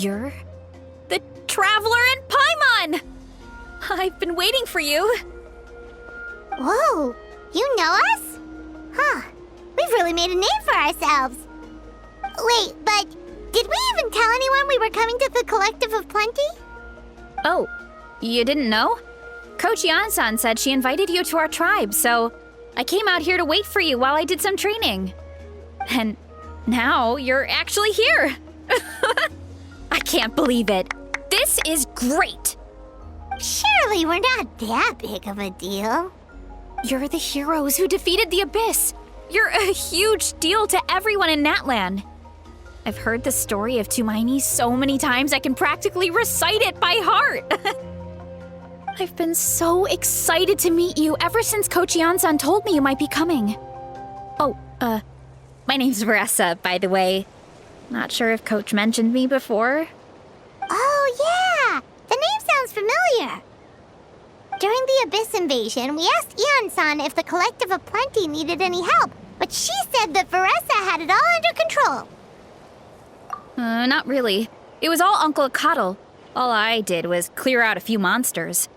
You're the Traveler in Paimon! I've been waiting for you. Whoa, you know us? Huh, we've really made a name for ourselves. Wait, but did we even tell anyone we were coming to the Collective of Plenty? Oh, you didn't know? Coach Yan-san said she invited you to our tribe, so I came out here to wait for you while I did some training. And now you're actually here. I can't believe it. This is great. Surely we're not that big of a deal. You're the heroes who defeated the Abyss. You're a huge deal to everyone in Natlan. I've heard the story of Tumaini so many times I can practically recite it by heart. I've been so excited to meet you ever since Coach Yan-san told me you might be coming. Oh, my name's Veressa, by the way. Not sure if Coach mentioned me before. Oh, yeah! The name sounds familiar. During the Abyss invasion, we asked Ian-san if the Collective of Plenty needed any help, but she said that Veressa had it all under control. Not really. It was all Uncle Akatl. All I did was clear out a few monsters.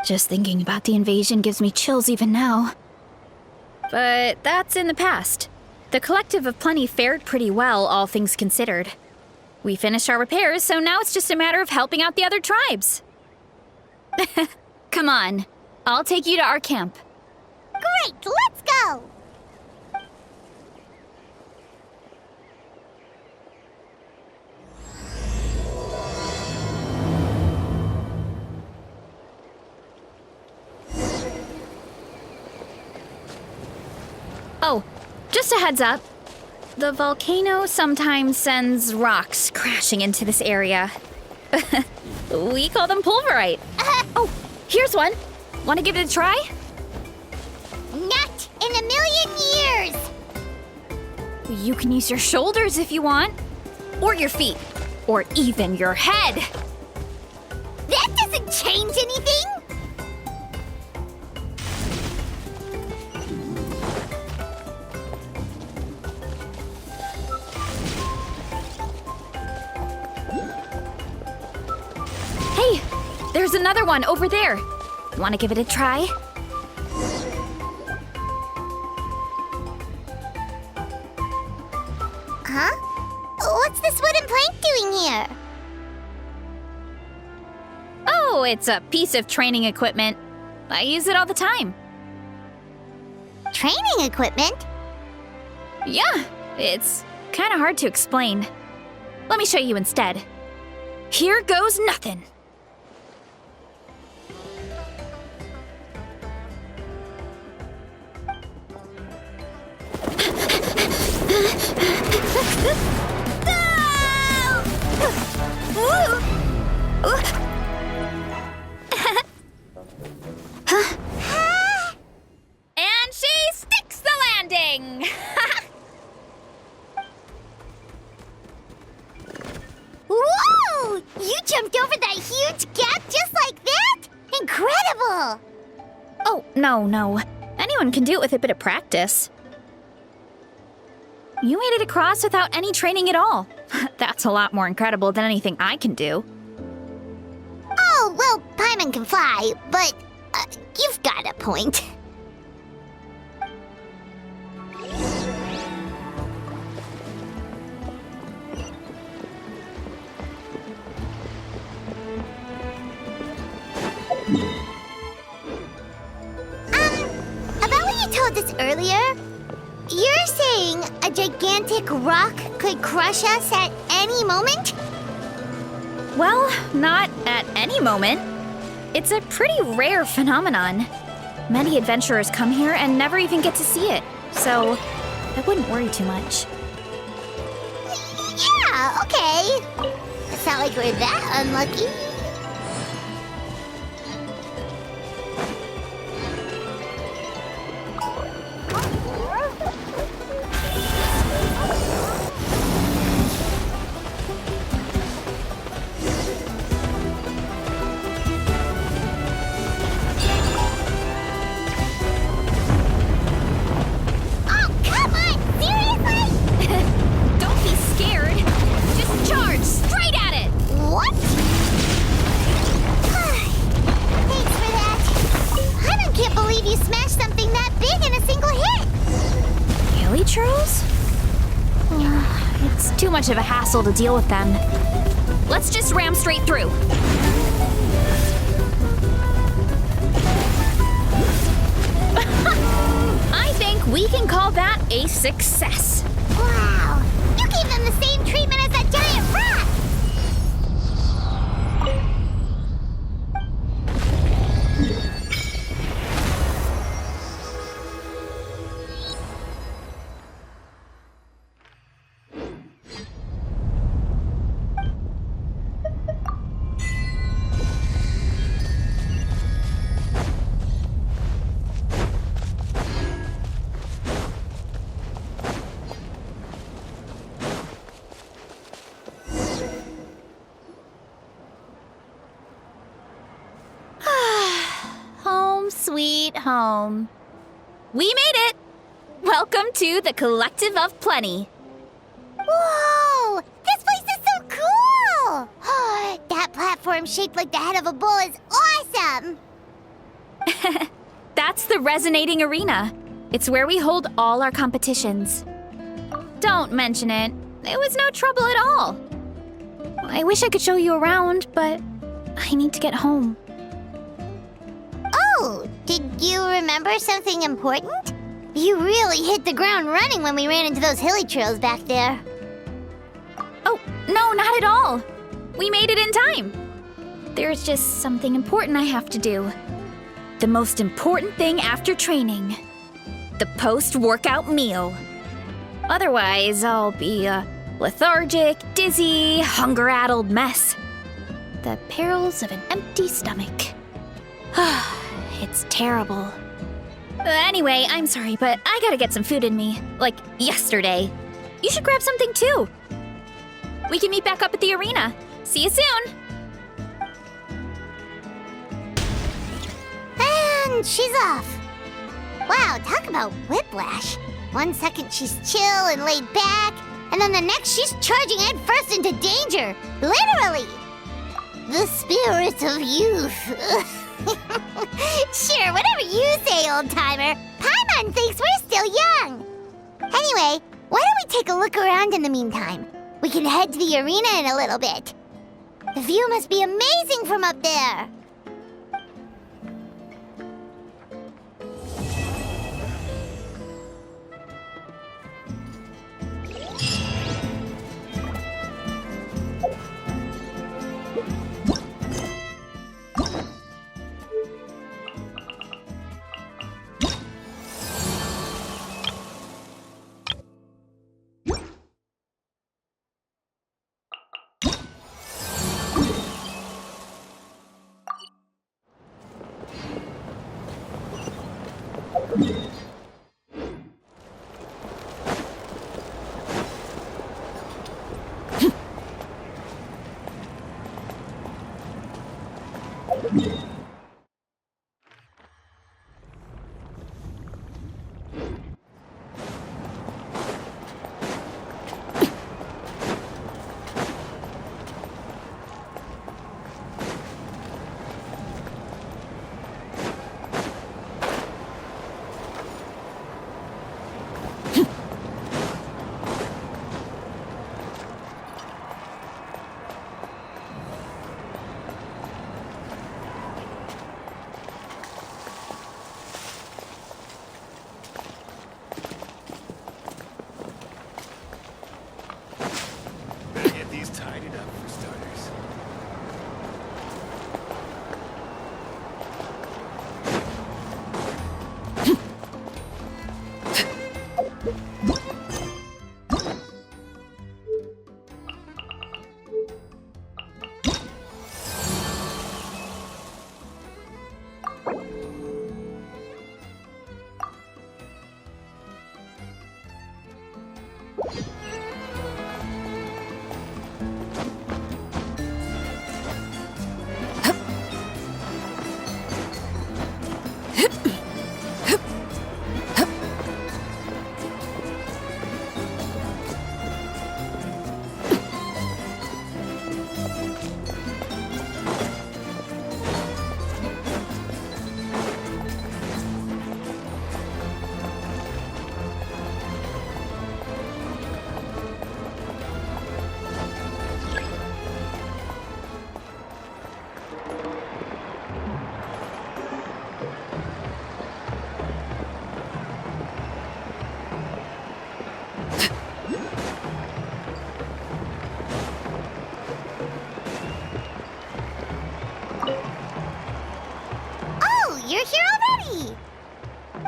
Just thinking about the invasion gives me chills even now. But that's in the past. The Collective of Plenty fared pretty well, all things considered. We finished our repairs, so now it's just a matter of helping out the other tribes. Come on, I'll take you to our camp. Great, let's go! Oh, just a heads up. The volcano sometimes sends rocks crashing into this area. We call them pulverite. Oh, here's one. Want to give it a try? Not in a million years! You can use your shoulders if you want. Or your feet. Or even your head. That doesn't change anything! Hey, there's another one over there. Want to give it a try? Huh? What's this wooden plank doing here? Oh, it's a piece of training equipment. I use it all the time. Training equipment? Yeah, it's kind of hard to explain. Let me show you instead. Here goes nothing. And she sticks the landing! Whoa! You jumped over that huge gap just like that? Incredible! Oh, no. Anyone can do it with a bit of practice. You made it across without any training at all. That's a lot more incredible than anything I can do. Oh, well, Paimon can fly, but you've got a point. About what you told us earlier, you're saying a gigantic rock could crush us at any moment? Well, not at any moment. It's a pretty rare phenomenon. Many adventurers come here and never even get to see it, so I wouldn't worry too much. Yeah, okay. It's not like we're that unlucky. Don't be scared. Just charge straight Too much of a hassle to deal with them. Let's just ram straight through. I think we can call that a success. Wow! You gave them the same treatment as that giant rat! Home sweet home. We made it! Welcome to the Collective of Plenty. Whoa! This place is so cool! That platform shaped like the head of a bull is awesome! That's the Resonating Arena. It's where we hold all our competitions. Don't mention it. It was no trouble at all. I wish I could show you around, but I need to get home. Oh, did you remember something important? You really hit the ground running when we ran into those hilly trails back there. Oh, no, not at all. We made it in time. There's just something important I have to do. The most important thing after training. The post-workout meal. Otherwise, I'll be a lethargic, dizzy, hunger-addled mess. The perils of an empty stomach. It's terrible. Anyway, I'm sorry, but I gotta get some food in me. Like, yesterday. You should grab something too. We can meet back up at the arena. See you soon! And she's off. Wow, talk about whiplash. 1 second she's chill and laid back, and then the next she's charging headfirst into danger. Literally. The spirit of youth. Sure, whatever you say, old-timer. Paimon thinks we're still young. Anyway, why don't we take a look around in the meantime? We can head to the arena in a little bit. The view must be amazing from up there.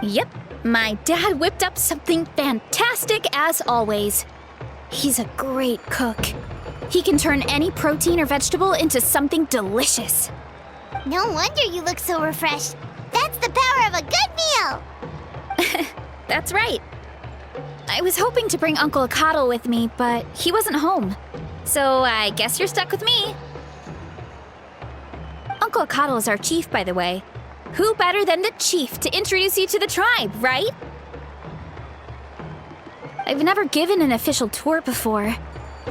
Yep, my dad whipped up something fantastic as always. He's a great cook. He can turn any protein or vegetable into something delicious. No wonder you look so refreshed. That's the power of a good meal! That's right. I was hoping to bring Uncle Acatl with me, but he wasn't home. So I guess you're stuck with me. Uncle Acatl is our chief, by the way. Who better than the chief to introduce you to the tribe, right? I've never given an official tour before,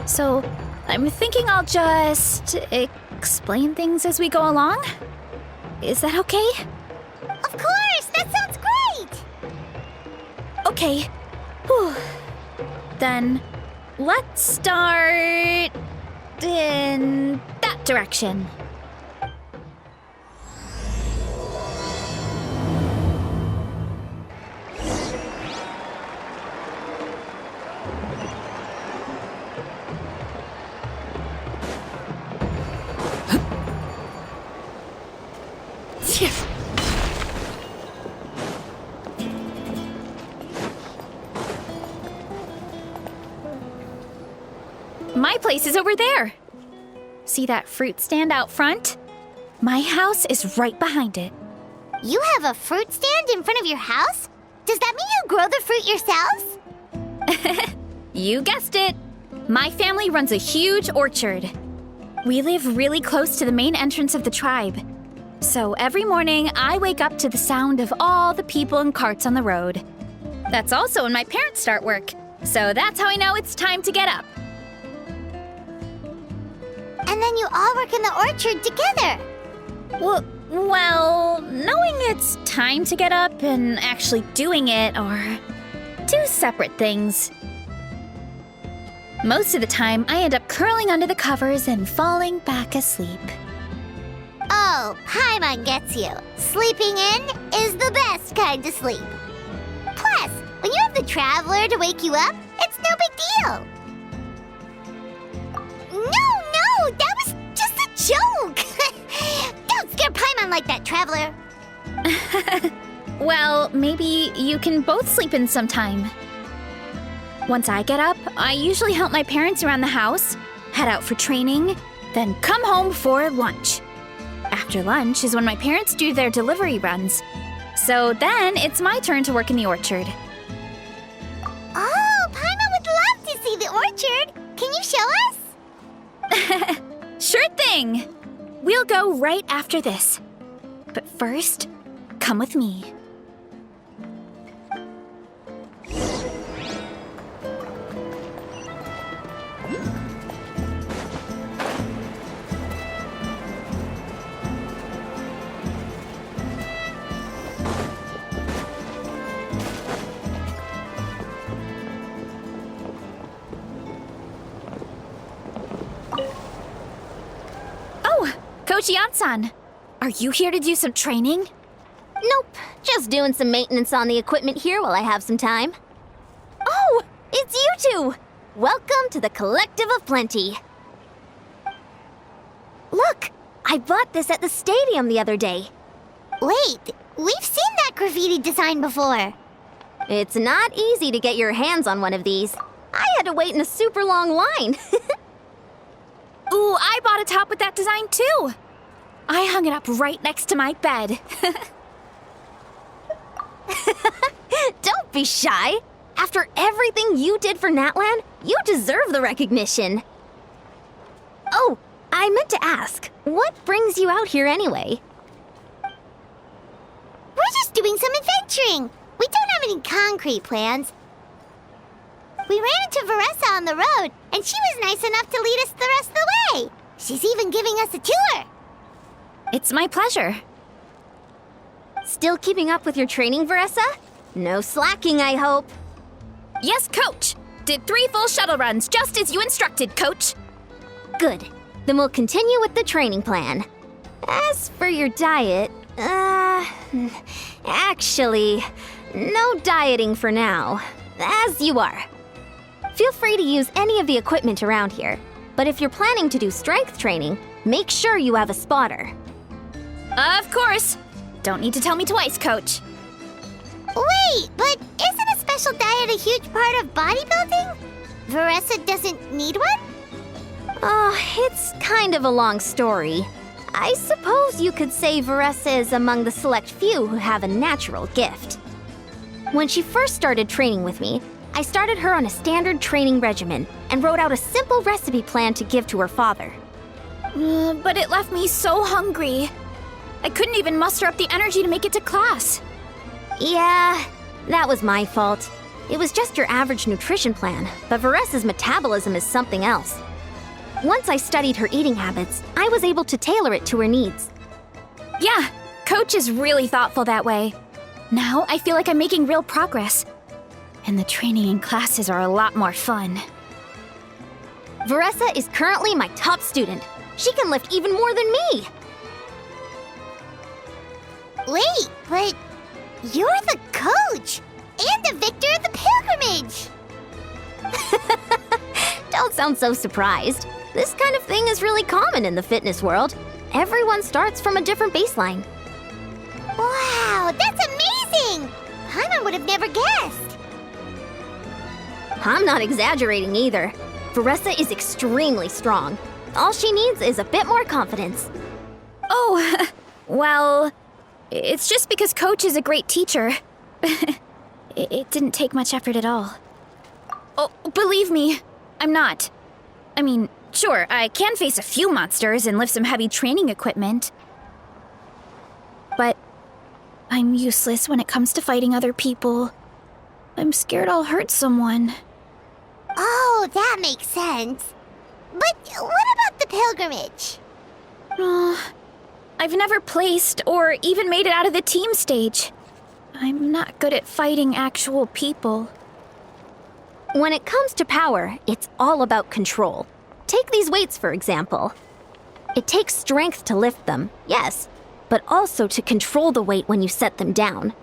so I'm thinking I'll just explain things as we go along. Is that okay? Of course! That sounds great! Okay. Whew. Then let's start in that direction. My place is over there. See that fruit stand out front? My house is right behind it. You have a fruit stand in front of your house? Does that mean you grow the fruit yourselves? You guessed it. My family runs a huge orchard. We live really close to the main entrance of the tribe. So every morning, I wake up to the sound of all the people and carts on the road. That's also when my parents start work. So that's how I know it's time to get up. And then you all work in the orchard together. Well, knowing it's time to get up and actually doing it are two separate things. Most of the time, I end up curling under the covers and falling back asleep. Oh, Paimon gets you. Sleeping in is the best kind of sleep. Plus, when you have the Traveler to wake you up, it's no big deal. No, that was just a joke. Don't scare Paimon like that, Traveler. Well, maybe you can both sleep in sometime. Once I get up, I usually help my parents around the house, head out for training, then come home for lunch. After lunch is when my parents do their delivery runs. So then it's my turn to work in the orchard. Oh, Paimon would love to see the orchard. Can you show us? Sure thing! We'll go right after this. But first, come with me. Coach Yansan, are you here to do some training? Nope, just doing some maintenance on the equipment here while I have some time. Oh, it's you two! Welcome to the Collective of Plenty. Look, I bought this at the stadium the other day. Wait, we've seen that graffiti design before. It's not easy to get your hands on one of these. I had to wait in a super long line. Ooh, I bought a top with that design too. I hung it up right next to my bed. Don't be shy. After everything you did for Natlan, you deserve the recognition. Oh, I meant to ask, what brings you out here anyway? We're just doing some adventuring. We don't have any concrete plans. We ran into Veressa on the road, and she was nice enough to lead us the rest of the way. She's even giving us a tour. It's my pleasure. Still keeping up with your training, Veressa? No slacking, I hope. Yes, Coach. Did 3 full shuttle runs, just as you instructed, Coach. Good. Then we'll continue with the training plan. As for your diet, actually, no dieting for now. As you are. Feel free to use any of the equipment around here. But if you're planning to do strength training, make sure you have a spotter. Of course. Don't need to tell me twice, Coach. Wait, but isn't a special diet a huge part of bodybuilding? Veressa doesn't need one? Oh, it's kind of a long story. I suppose you could say Veressa is among the select few who have a natural gift. When she first started training with me, I started her on a standard training regimen and wrote out a simple recipe plan to give to her father. But it left me so hungry. I couldn't even muster up the energy to make it to class. Yeah, that was my fault. It was just your average nutrition plan, but Veressa's metabolism is something else. Once I studied her eating habits, I was able to tailor it to her needs. Yeah, Coach is really thoughtful that way. Now I feel like I'm making real progress. And the training and classes are a lot more fun. Veressa is currently my top student. She can lift even more than me. Wait, but you're the coach and the victor of the pilgrimage. Don't sound so surprised. This kind of thing is really common in the fitness world. Everyone starts from a different baseline. Wow, that's amazing! Paimon would have never guessed. I'm not exaggerating either. Veressa is extremely strong. All she needs is a bit more confidence. Oh, well, it's just because Coach is a great teacher. It didn't take much effort at all. Oh, believe me, I'm not. I mean, sure, I can face a few monsters and lift some heavy training equipment. But I'm useless when it comes to fighting other people. I'm scared I'll hurt someone. Oh, that makes sense. But what about the pilgrimage? I've never placed or even made it out of the team stage. I'm not good at fighting actual people. When it comes to power, it's all about control. Take these weights, for example. It takes strength to lift them, yes, but also to control the weight when you set them down.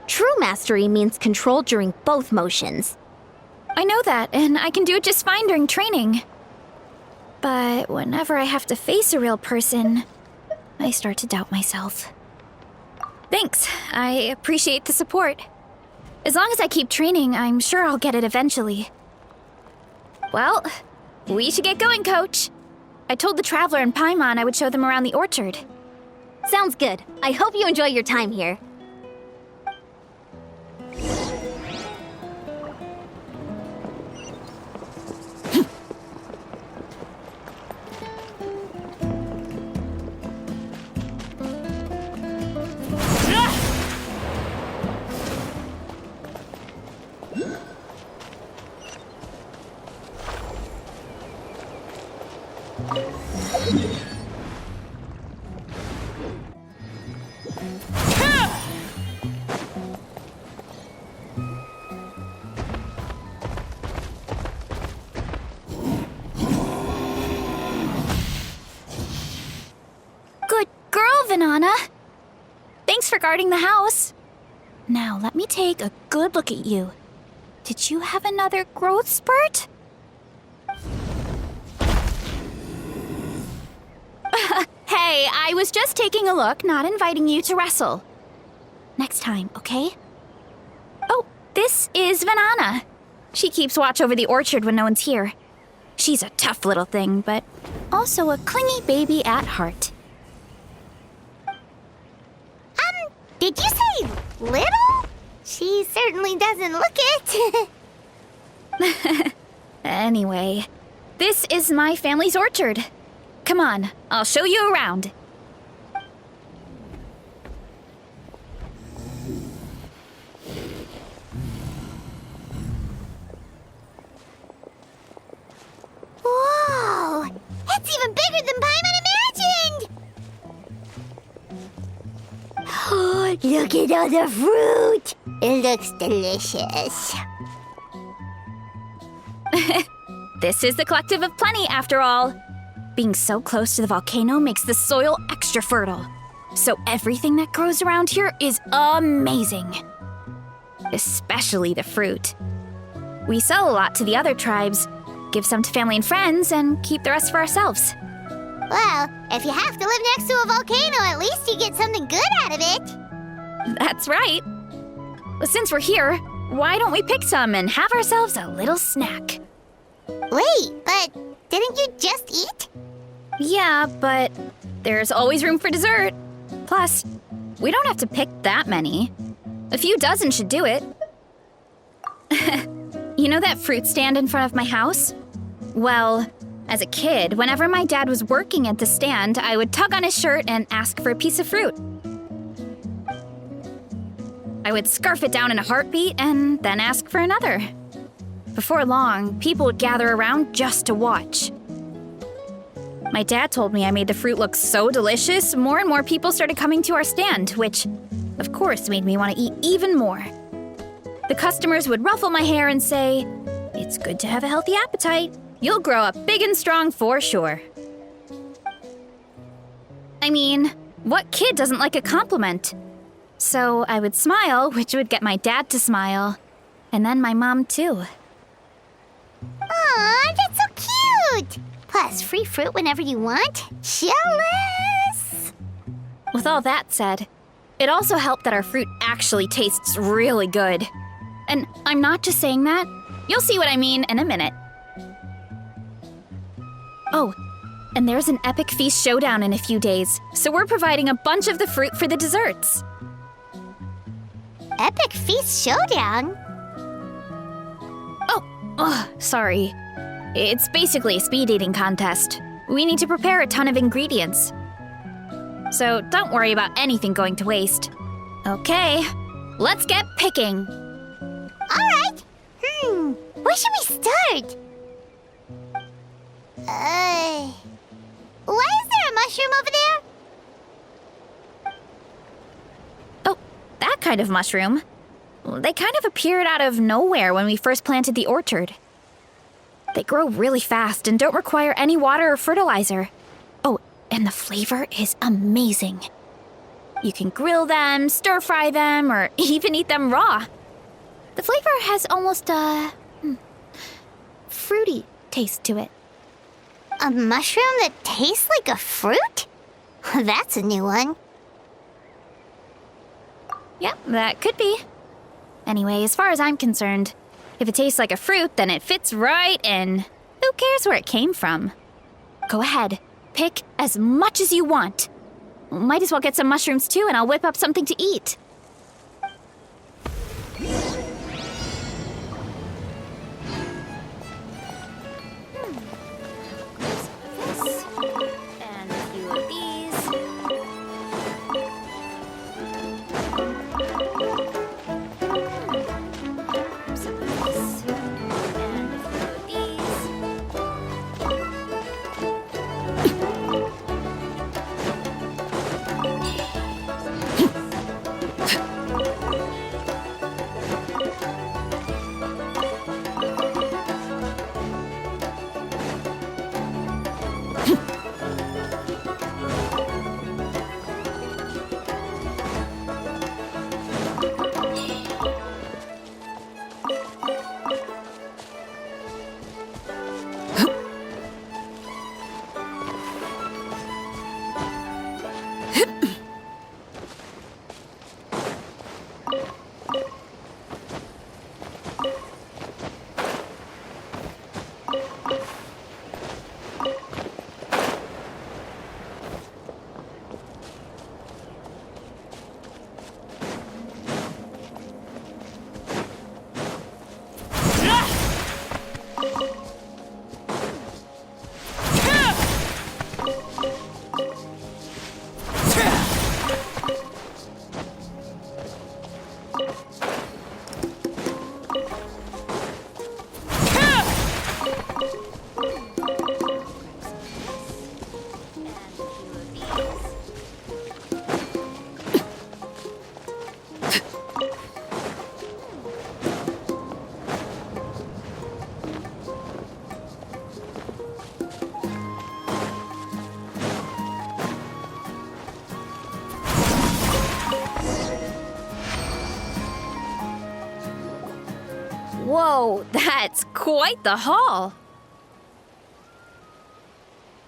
True mastery means control during both motions. I know that, and I can do it just fine during training. But whenever I have to face a real person, I start to doubt myself. Thanks, I appreciate the support. As long as I keep training, I'm sure I'll get it eventually. Well, we should get going, Coach. I told the Traveler and Paimon I would show them around the orchard. Sounds good. I hope you enjoy your time here. Good girl, Vanana. Thanks for guarding the house. Now let me take a good look at you. Did you have another growth spurt? Hey, I was just taking a look, not inviting you to wrestle. Next time, okay? Oh, this is Vanana. She keeps watch over the orchard when no one's here. She's a tough little thing, but also a clingy baby at heart. Did you say little? She certainly doesn't look it. Anyway, this is my family's orchard. Come on, I'll show you around. Whoa! It's even bigger than Paimon imagined! Oh, look at all the fruit! It looks delicious. This is the Collective of Plenty, after all. Being so close to the volcano makes the soil extra fertile. So everything that grows around here is amazing. Especially the fruit. We sell a lot to the other tribes, give some to family and friends, and keep the rest for ourselves. Well, if you have to live next to a volcano, at least you get something good out of it. That's right. Since we're here, why don't we pick some and have ourselves a little snack? Wait, but didn't you just eat? Yeah, but there's always room for dessert. Plus, we don't have to pick that many. A few dozen should do it. You know that fruit stand in front of my house? Well, as a kid, whenever my dad was working at the stand, I would tug on his shirt and ask for a piece of fruit. I would scarf it down in a heartbeat and then ask for another. Before long, people would gather around just to watch. My dad told me I made the fruit look so delicious, more and more people started coming to our stand, which, of course, made me want to eat even more. The customers would ruffle my hair and say, "It's good to have a healthy appetite. You'll grow up big and strong for sure." I mean, what kid doesn't like a compliment? So I would smile, which would get my dad to smile, and then my mom too. Aw, that's so cute! Plus, free fruit whenever you want. Jealous! With all that said, it also helped that our fruit actually tastes really good. And I'm not just saying that. You'll see what I mean in a minute. Oh, and there's an epic feast showdown in a few days, so we're providing a bunch of the fruit for the desserts. Epic Feast Showdown? Oh, sorry. It's basically a speed eating contest. We need to prepare a ton of ingredients. So don't worry about anything going to waste. Okay, let's get picking. Alright. Where should we start? Why is there a mushroom over there? Oh, that kind of mushroom. They kind of appeared out of nowhere when we first planted the orchard. They grow really fast and don't require any water or fertilizer. Oh, and the flavor is amazing. You can grill them, stir-fry them, or even eat them raw. The flavor has almost a fruity taste to it. A mushroom that tastes like a fruit? That's a new one. Yeah, that could be. Anyway, as far as I'm concerned, if it tastes like a fruit, then it fits right in. Who cares where it came from? Go ahead, pick as much as you want. Might as well get some mushrooms too, and I'll whip up something to eat. And a few of these. Some of this. And a few of these. Whoa, that's quite the haul.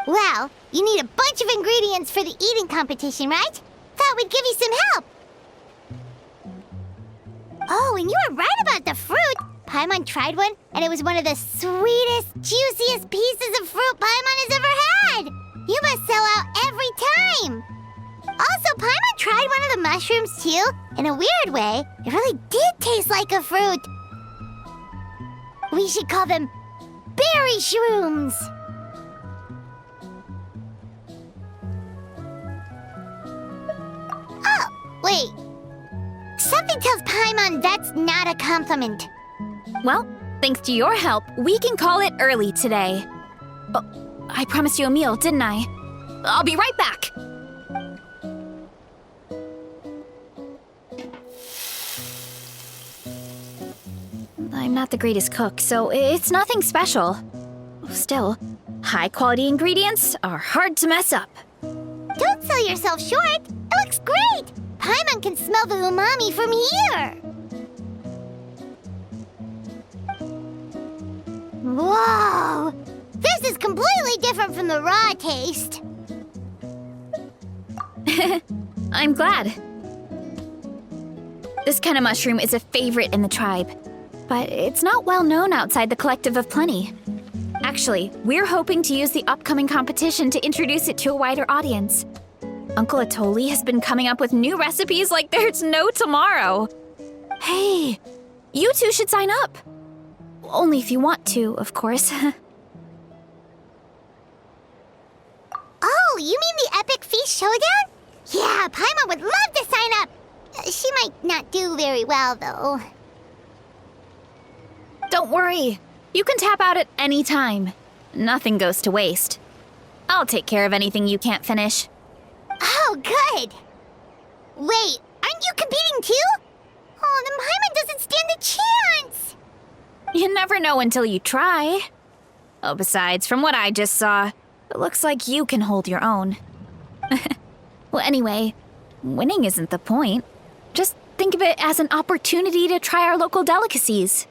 Well, you need a bunch of ingredients for the eating competition, right? Thought we'd give you some help. Oh, and you were right about the fruit. Paimon tried one, and it was one of the sweetest, juiciest pieces of fruit Paimon has ever had. You must sell out every time. Also, Paimon tried one of the mushrooms too. In a weird way, it really did taste like a fruit. We should call them berry shrooms. Oh, wait. Something tells Paimon that's not a compliment. Well, thanks to your help, we can call it early today. Oh, I promised you a meal, didn't I? I'll be right back. I'm not the greatest cook, so it's nothing special. Still, high-quality ingredients are hard to mess up. Don't sell yourself short. It looks great. Paimon can smell the umami from here. Whoa! This is completely different from the raw taste. I'm glad. This kind of mushroom is a favorite in the tribe, but it's not well known outside the Collective of Plenty. Actually, we're hoping to use the upcoming competition to introduce it to a wider audience. Uncle Atoli has been coming up with new recipes like there's no tomorrow. Hey, you two should sign up. Only if you want to, of course. Oh, you mean the Epic Feast Showdown? Yeah, Paimon would love to sign up. She might not do very well, though. Don't worry. You can tap out at any time. Nothing goes to waste. I'll take care of anything you can't finish. Oh, good. Wait, aren't you competing too? Oh, then Paimon doesn't stand a chance. You never know until you try. Oh, besides, from what I just saw, it looks like you can hold your own. Well, anyway, winning isn't the point. Just think of it as an opportunity to try our local delicacies.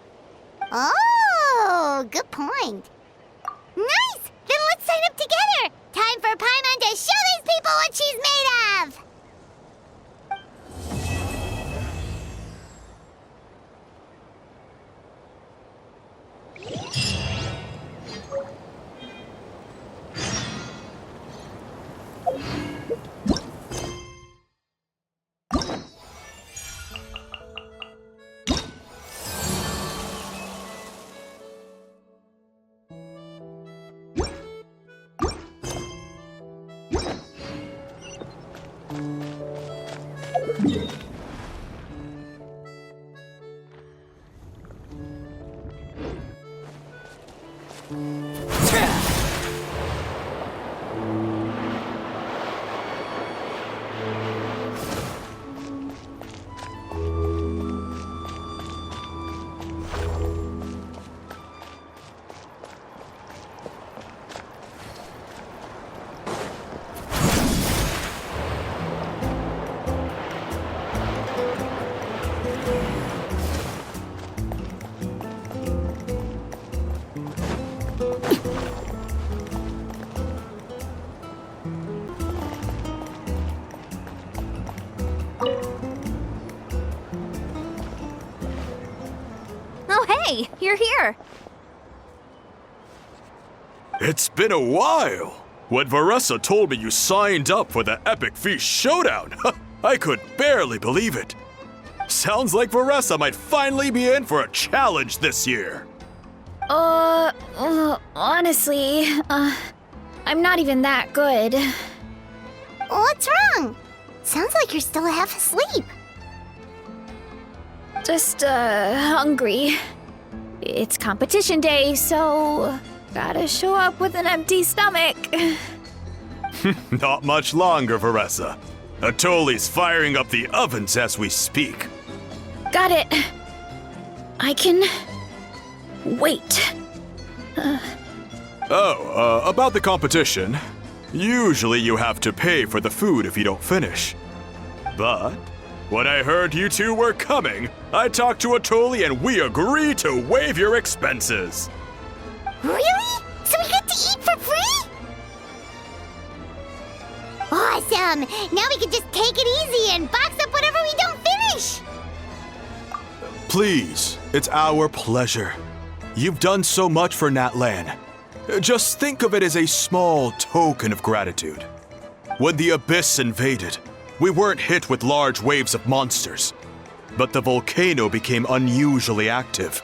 Oh, good point. Nice! Then let's sign up together! Time for Paimon to show these people what she's made of! Hey, you're here. It's been a while. When Varessa told me you signed up for the Epic Feast Showdown, I could barely believe it. Sounds like Varessa might finally be in for a challenge this year. Honestly, I'm not even that good. What's wrong? Sounds like you're still half asleep. Just, hungry. It's competition day, so gotta show up with an empty stomach. Not much longer, Varessa. Atoli's firing up the ovens as we speak. Got it. I can wait. About the competition. Usually you have to pay for the food if you don't finish. But when I heard you two were coming, I talked to Atoli and we agreed to waive your expenses. Really? So we get to eat for free? Awesome! Now we can just take it easy and box up whatever we don't finish! Please, it's our pleasure. You've done so much for Natlan. Just think of it as a small token of gratitude. When the Abyss invaded, we weren't hit with large waves of monsters, but the volcano became unusually active.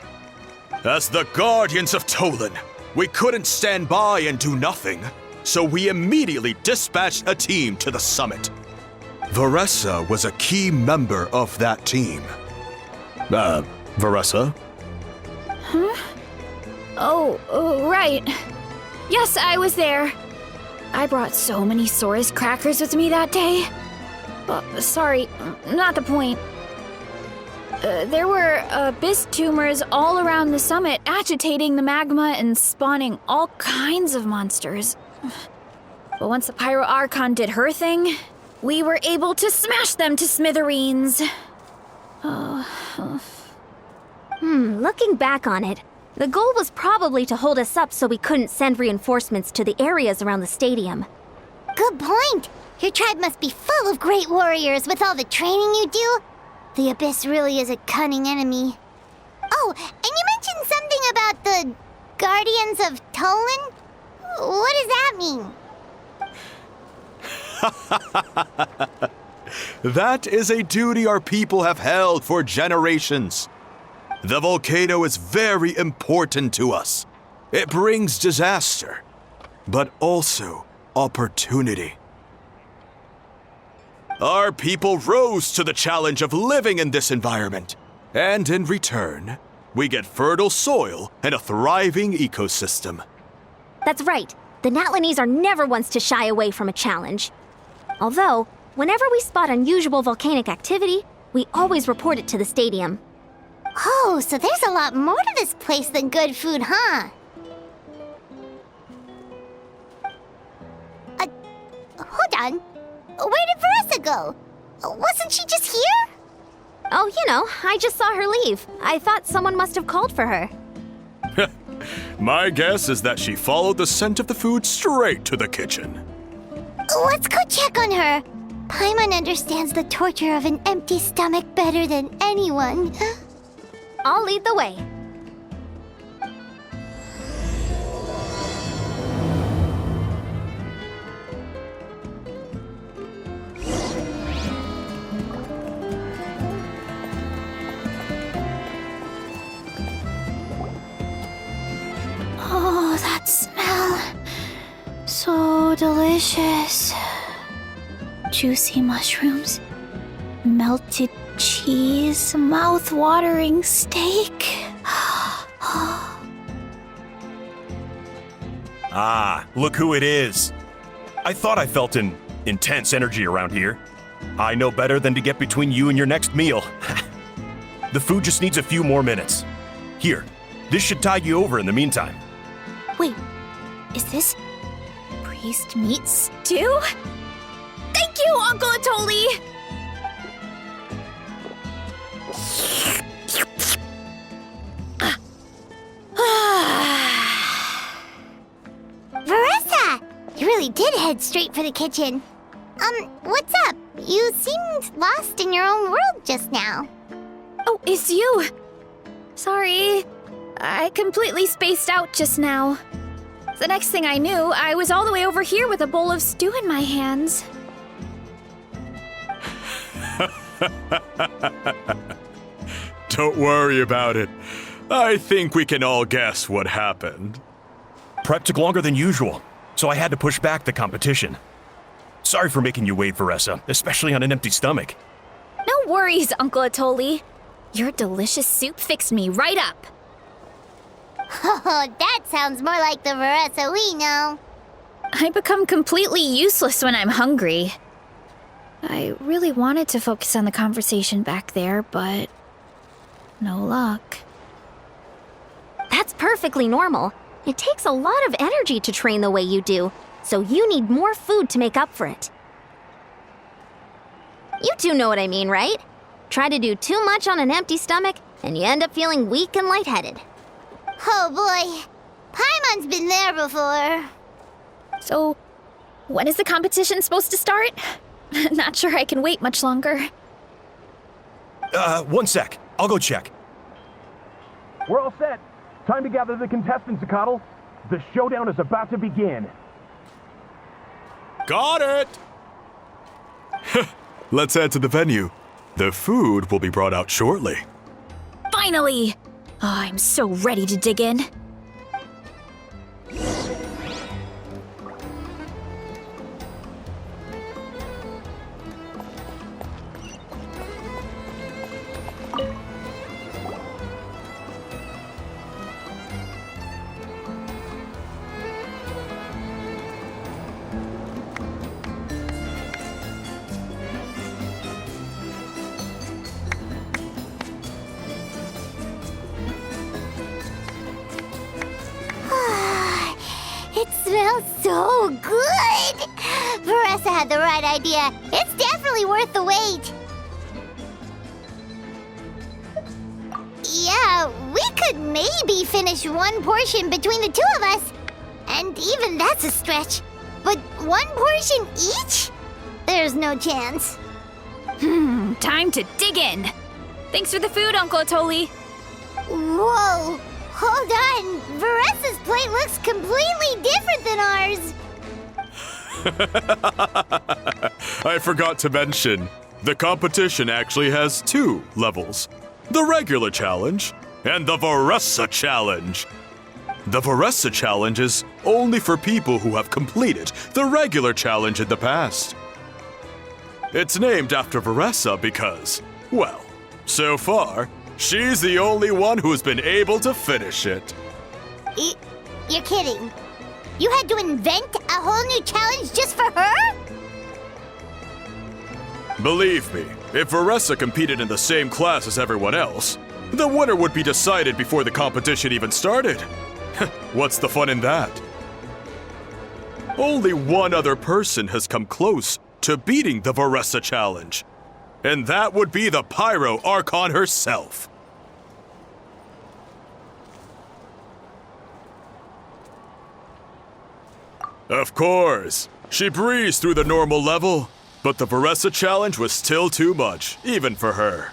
As the Guardians of Tolan, we couldn't stand by and do nothing, so we immediately dispatched a team to the summit. Veressa was a key member of that team. Veressa? Oh, right. Yes, I was there. I brought so many Saurus crackers with me that day. Sorry, not the point. There were abyss tumors all around the summit, agitating the magma and spawning all kinds of monsters. But once the Pyro Archon did her thing, we were able to smash them to smithereens. Looking back on it, the goal was probably to hold us up so we couldn't send reinforcements to the areas around the stadium. Good point. Your tribe must be full of great warriors with all the training you do. The Abyss really is a cunning enemy. Oh, and you mentioned something about the Guardians of Tolan? What does that mean? That is a duty our people have held for generations. The volcano is very important to us. It brings disaster, but also opportunity. Our people rose to the challenge of living in this environment, and in return, we get fertile soil and a thriving ecosystem. That's right. The Natlanese are never ones to shy away from a challenge. Although, whenever we spot unusual volcanic activity, we always report it to the stadium. Oh, so there's a lot more to this place than good food, huh? Hold on. Where did Veressa go? Wasn't she just here? Oh, I just saw her leave. I thought someone must have called for her. My guess is that she followed the scent of the food straight to the kitchen. Let's go check on her. Paimon understands the torture of an empty stomach better than anyone. I'll lead the way. Oh, that smell. So delicious. Juicy mushrooms, melted cheese, mouth-watering steak. Ah, look who it is. I thought I felt an intense energy around here. I know better than to get between you and your next meal. The food just needs a few more minutes. Here, this should tide you over in the meantime. Wait, is this priest meat stew? Thank you, Uncle Atoli! Veressa! You really did head straight for the kitchen. What's up? You seemed lost in your own world just now. Oh, it's you! Sorry, I completely spaced out just now. The next thing I knew, I was all the way over here with a bowl of stew in my hands. Don't worry about it. I think we can all guess what happened. Prep took longer than usual, so I had to push back the competition. Sorry for making you wait, Veressa, especially on an empty stomach. No worries, Uncle Atoli. Your delicious soup fixed me right up. Oh, that sounds more like the Veressa we know. I become completely useless when I'm hungry. I really wanted to focus on the conversation back there, but no luck. That's perfectly normal. It takes a lot of energy to train the way you do, so you need more food to make up for it. You do know what I mean, right? Try to do too much on an empty stomach, and you end up feeling weak and lightheaded. Oh boy, Paimon's been there before. So, when is the competition supposed to start? Not sure I can wait much longer. 1 sec. I'll go check. We're all set. Time to gather the contestants, Zacatl. The showdown is about to begin. Got it! Let's head to the venue. The food will be brought out shortly. Finally! Oh, I'm so ready to dig in. It smells so good! Veressa had the right idea. It's definitely worth the wait. Yeah, we could maybe finish one portion between the two of us. And even that's a stretch. But one portion each? There's no chance. Time to dig in. Thanks for the food, Uncle Atoli. Whoa! Hold on! Veressa's plate looks completely different than ours! I forgot to mention, the competition actually has 2 levels. The regular challenge and the Veressa challenge. The Veressa challenge is only for people who have completed the regular challenge in the past. It's named after Veressa because, well, so far, she's the only one who's been able to finish it. You're kidding. You had to invent a whole new challenge just for her? Believe me, if Veressa competed in the same class as everyone else, the winner would be decided before the competition even started. What's the fun in that? Only one other person has come close to beating the Veressa challenge, and that would be the Pyro Archon herself. Of course, she breezed through the normal level, but the Veressa challenge was still too much, even for her.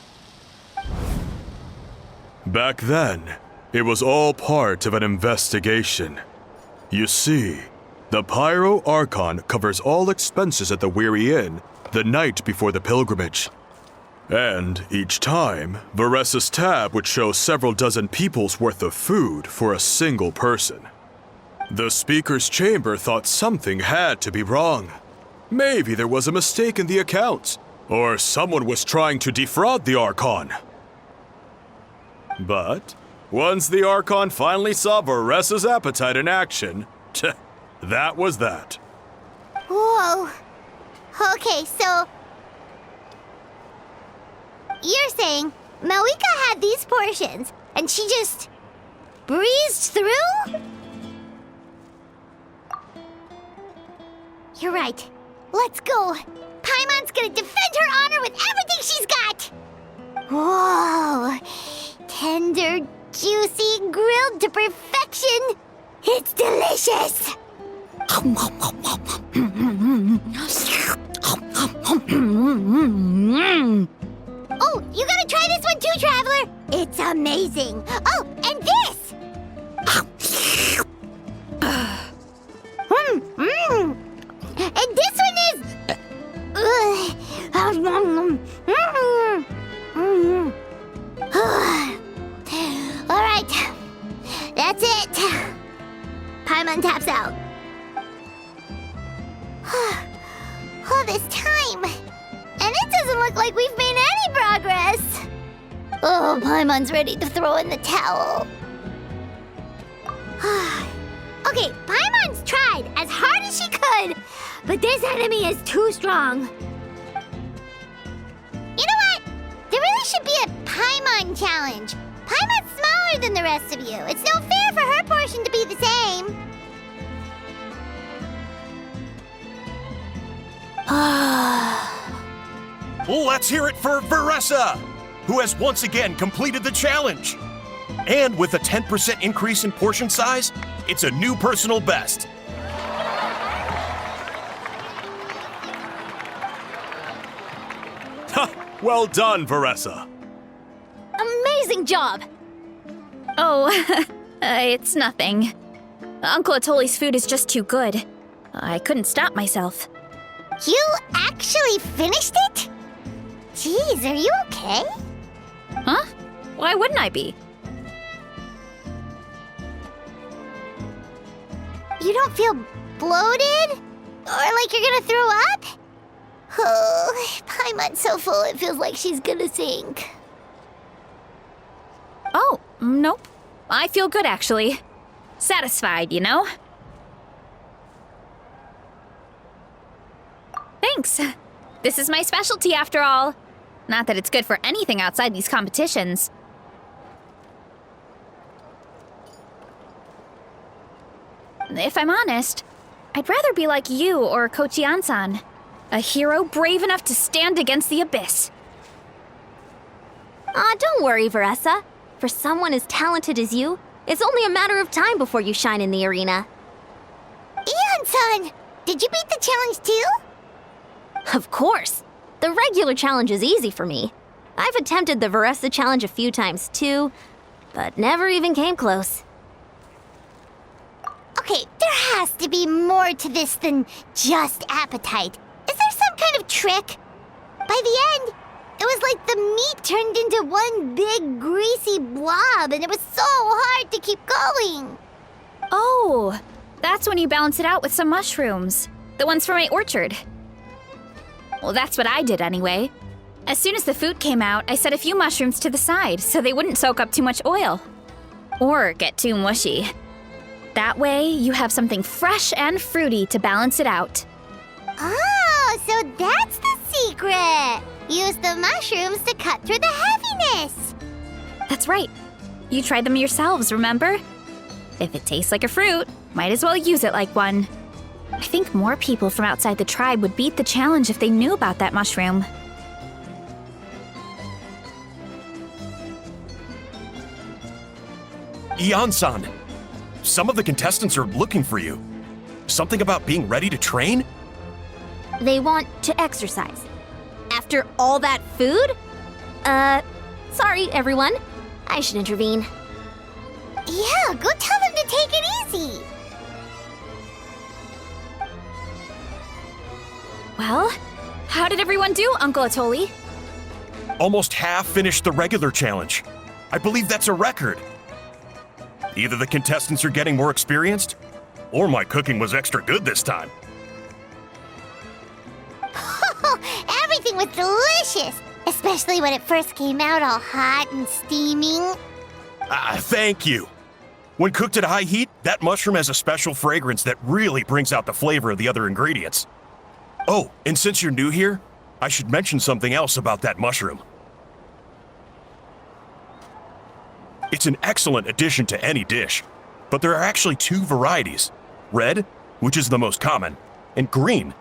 Back then, it was all part of an investigation. You see, the Pyro Archon covers all expenses at the Weary Inn the night before the pilgrimage. And each time, Veressa's tab would show several dozen people's worth of food for a single person. The speaker's chamber thought something had to be wrong. Maybe there was a mistake in the accounts, or someone was trying to defraud the Archon. But once the Archon finally saw Veressa's appetite in action, that was that. Whoa. Okay, so... You're saying Malika had these portions, and she just breezed through? You're right. Let's go. Paimon's gonna defend her honor with everything she's got! Whoa! Tender, juicy, grilled to perfection! It's delicious! Oh, you gotta try this one too, Traveler! It's amazing! Oh, and this! And this one is... Alright, that's it. Paimon taps out. All this time, and it doesn't look like we've made any progress. Oh, Paimon's ready to throw in the towel. Okay, Paimon's tried as hard as she could, but this enemy is too strong. You know what? There really should be a Paimon challenge. Paimon's smaller than the rest of you. It's no fair for her portion to be the same. Let's hear it for Veressa, who has once again completed the challenge. And with a 10% increase in portion size, it's a new personal best. Ha! Well done, Veressa. Amazing job! Oh, it's nothing. Uncle Atoli's food is just too good. I couldn't stop myself. You actually finished it? Jeez, are you okay? Huh? Why wouldn't I be? You don't feel bloated? Or like you're gonna throw up? Oh, Paimon's so full it feels like she's gonna sink. Oh, nope. I feel good, actually. Satisfied, you know? Thanks. This is my specialty, after all. Not that it's good for anything outside these competitions. If I'm honest, I'd rather be like you or Kochi-an-san. A hero brave enough to stand against the abyss. Don't worry, Veressa. For someone as talented as you, it's only a matter of time before you shine in the arena. Ian-san, did you beat the challenge too? Of course. The regular challenge is easy for me. I've attempted the Veressa challenge a few times too, but never even came close. Okay, there has to be more to this than just appetite. Is there some kind of trick? By the end, it was like the meat turned into one big greasy blob and it was so hard to keep going. Oh, that's when you balance it out with some mushrooms. The ones from my orchard. Well, that's what I did anyway. As soon as the food came out, I set a few mushrooms to the side so they wouldn't soak up too much oil. Or get too mushy. That way, you have something fresh and fruity to balance it out. Oh, so that's the secret. Use the mushrooms to cut through the heaviness. That's right. You tried them yourselves, remember? If it tastes like a fruit, might as well use it like one. I think more people from outside the tribe would beat the challenge if they knew about that mushroom. Ian-san, some of the contestants are looking for you. Something about being ready to train? They want to exercise. After all that food? Sorry, everyone. I should intervene. Yeah, go tell them to take it easy. Well, how did everyone do, Uncle Atoli? Almost half finished the regular challenge. I believe that's a record. Either the contestants are getting more experienced, or my cooking was extra good this time. Everything was delicious, especially when it first came out all hot and steaming. Thank you. When cooked at high heat, that mushroom has a special fragrance that really brings out the flavor of the other ingredients. Oh, and since you're new here, I should mention something else about that mushroom. It's an excellent addition to any dish, but there are actually two varieties. Red, which is the most common, and green.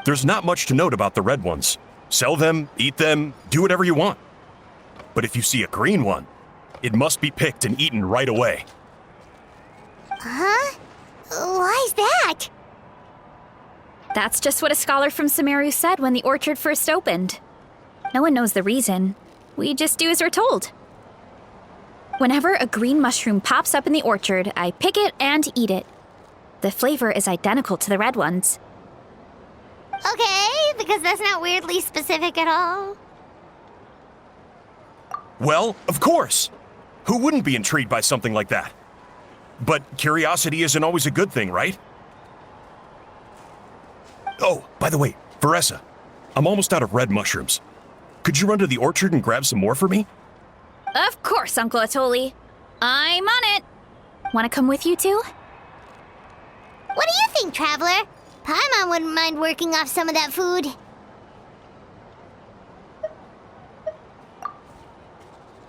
There's not much to note about the red ones. Sell them, eat them, do whatever you want. But if you see a green one, it must be picked and eaten right away. Huh? Why's that? That's just what a scholar from Sumeru said when the orchard first opened. No one knows the reason. We just do as we're told. Whenever a green mushroom pops up in the orchard, I pick it and eat it. The flavor is identical to the red ones. Okay, because that's not weirdly specific at all. Well, of course. Who wouldn't be intrigued by something like that? But curiosity isn't always a good thing, right? Oh, by the way, Veressa, I'm almost out of red mushrooms. Could you run to the orchard and grab some more for me? Of course, Uncle Atoli. I'm on it. Want to come with you too? What do you think, Traveler? Paimon wouldn't mind working off some of that food.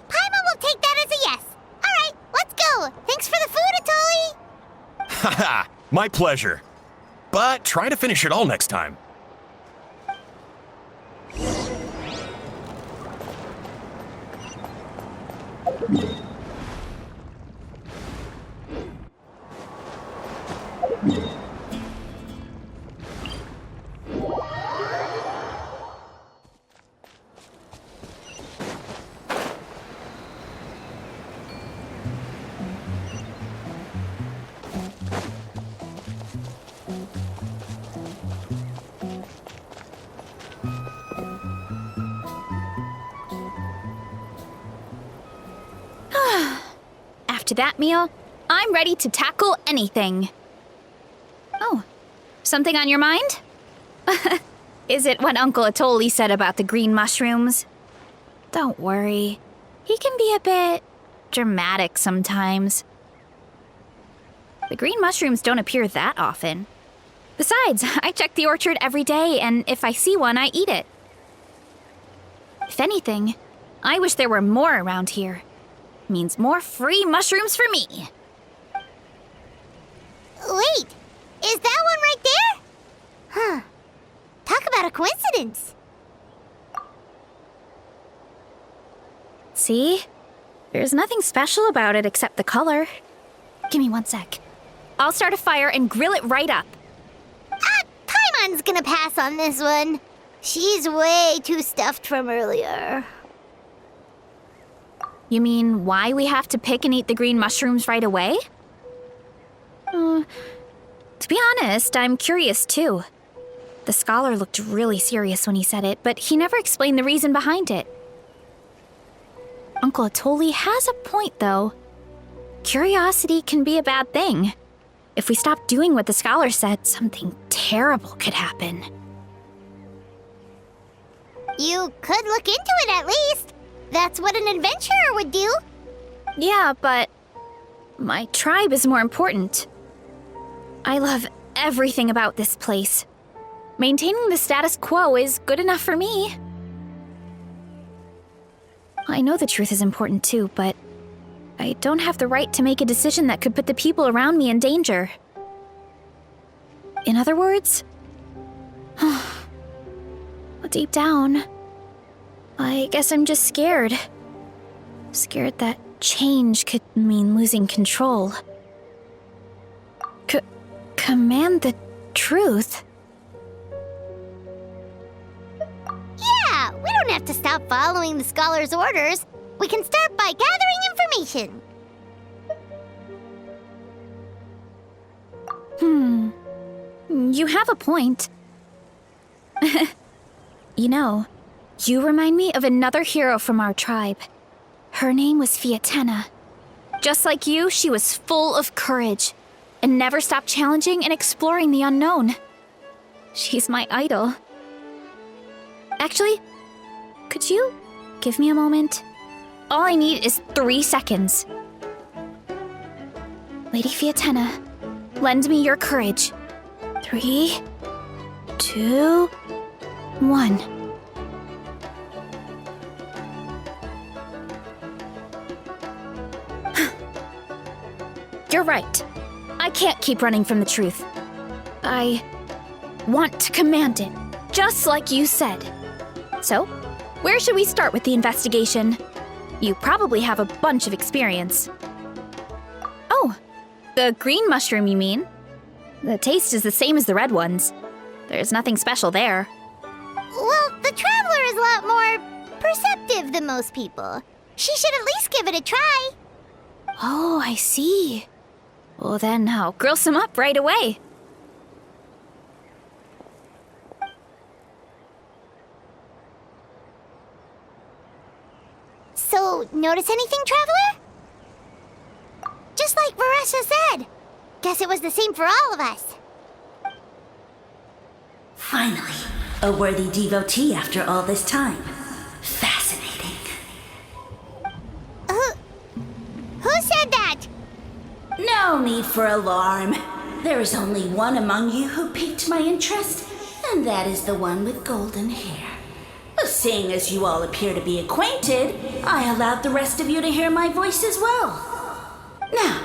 Paimon will take that as a yes. All right, let's go. Thanks for the food, Atoli. Haha, my pleasure. But try to finish it all next time. that meal, I'm ready to tackle anything. Oh, something on your mind? Is it what Uncle Atoli said about the green mushrooms? Don't worry. He can be a bit dramatic sometimes. The green mushrooms don't appear that often. Besides, I check the orchard every day, and if I see one, I eat it. If anything, I wish there were more around here. Means more free mushrooms for me. Wait, is that one right there? Huh. Talk about a coincidence. See? There's nothing special about it except the color. Give me 1 sec. I'll start a fire and grill it right up. Paimon's gonna pass on this one. She's way too stuffed from earlier. You mean why we have to pick and eat the green mushrooms right away? To be honest, I'm curious too. The scholar looked really serious when he said it, but he never explained the reason behind it. Uncle Atoli has a point, though. Curiosity can be a bad thing. If we stop doing what the scholar said, something terrible could happen. You could look into it at least. That's what an adventurer would do. Yeah, but my tribe is more important. I love everything about this place. Maintaining the status quo is good enough for me. I know the truth is important too, but I don't have the right to make a decision that could put the people around me in danger. In other words, deep down, I guess I'm just scared. Scared that change could mean losing control. Command the truth? Yeah, we don't have to stop following the scholar's orders. We can start by gathering information. You have a point. You know, you remind me of another hero from our tribe. Her name was Fiatena. Just like you, she was full of courage and never stopped challenging and exploring the unknown. She's my idol. Actually, could you give me a moment? All I need is 3 seconds. Lady Fiatena, lend me your courage. 3, 2, 1. You're right. I can't keep running from the truth. I want to command it, just like you said. So, where should we start with the investigation? You probably have a bunch of experience. Oh, the green mushroom, you mean? The taste is the same as the red ones. There's nothing special there. Well, the Traveler is a lot more perceptive than most people. She should at least give it a try. Oh, I see. Well, then I'll grill some up right away. So, notice anything, Traveler? Just like Varesha said. Guess it was the same for all of us. Finally, a worthy devotee after all this time. Fascinating. Who said that? No need for alarm. There is only one among you who piqued my interest, and that is the one with golden hair. Seeing as you all appear to be acquainted, I allowed the rest of you to hear my voice as well. Now,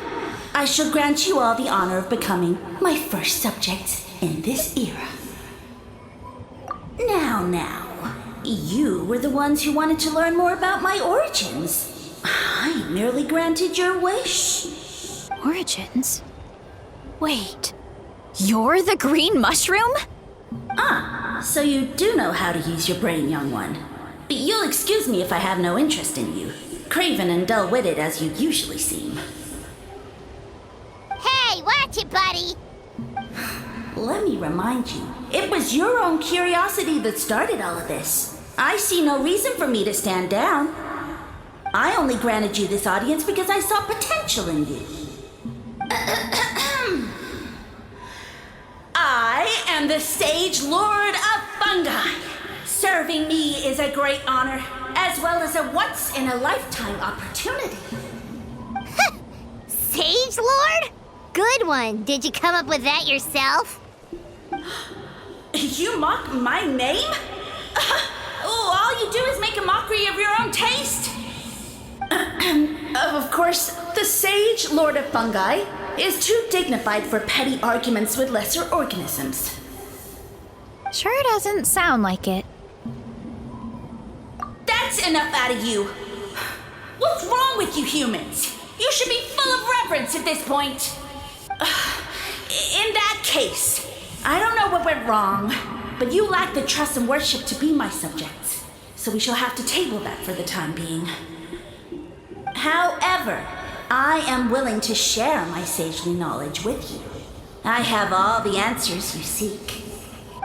I shall grant you all the honor of becoming my first subjects in this era. Now, you were the ones who wanted to learn more about my origins. I merely granted your wish. Origins? Wait, you're the green mushroom? So you do know how to use your brain, young one. But you'll excuse me if I have no interest in you, craven and dull-witted as you usually seem. Hey, watch it, buddy. Let me remind you, it was your own curiosity that started all of this. I see no reason for me to stand down. I only granted you this audience because I saw potential in you. I am the Sage Lord of Fungi. Serving me is a great honor, as well as a once-in-a-lifetime opportunity. Sage Lord? Good one. Did you come up with that yourself? You mock my name? All you do is make a mockery of your own taste. Of course, the Sage Lord of Fungi is too dignified for petty arguments with lesser organisms. Sure doesn't sound like it. That's enough out of you. What's wrong with you humans? You should be full of reverence at this point. In that case, I don't know what went wrong, but you lack the trust and worship to be my subjects, so we shall have to table that for the time being. However, I am willing to share my sagely knowledge with you. I have all the answers you seek.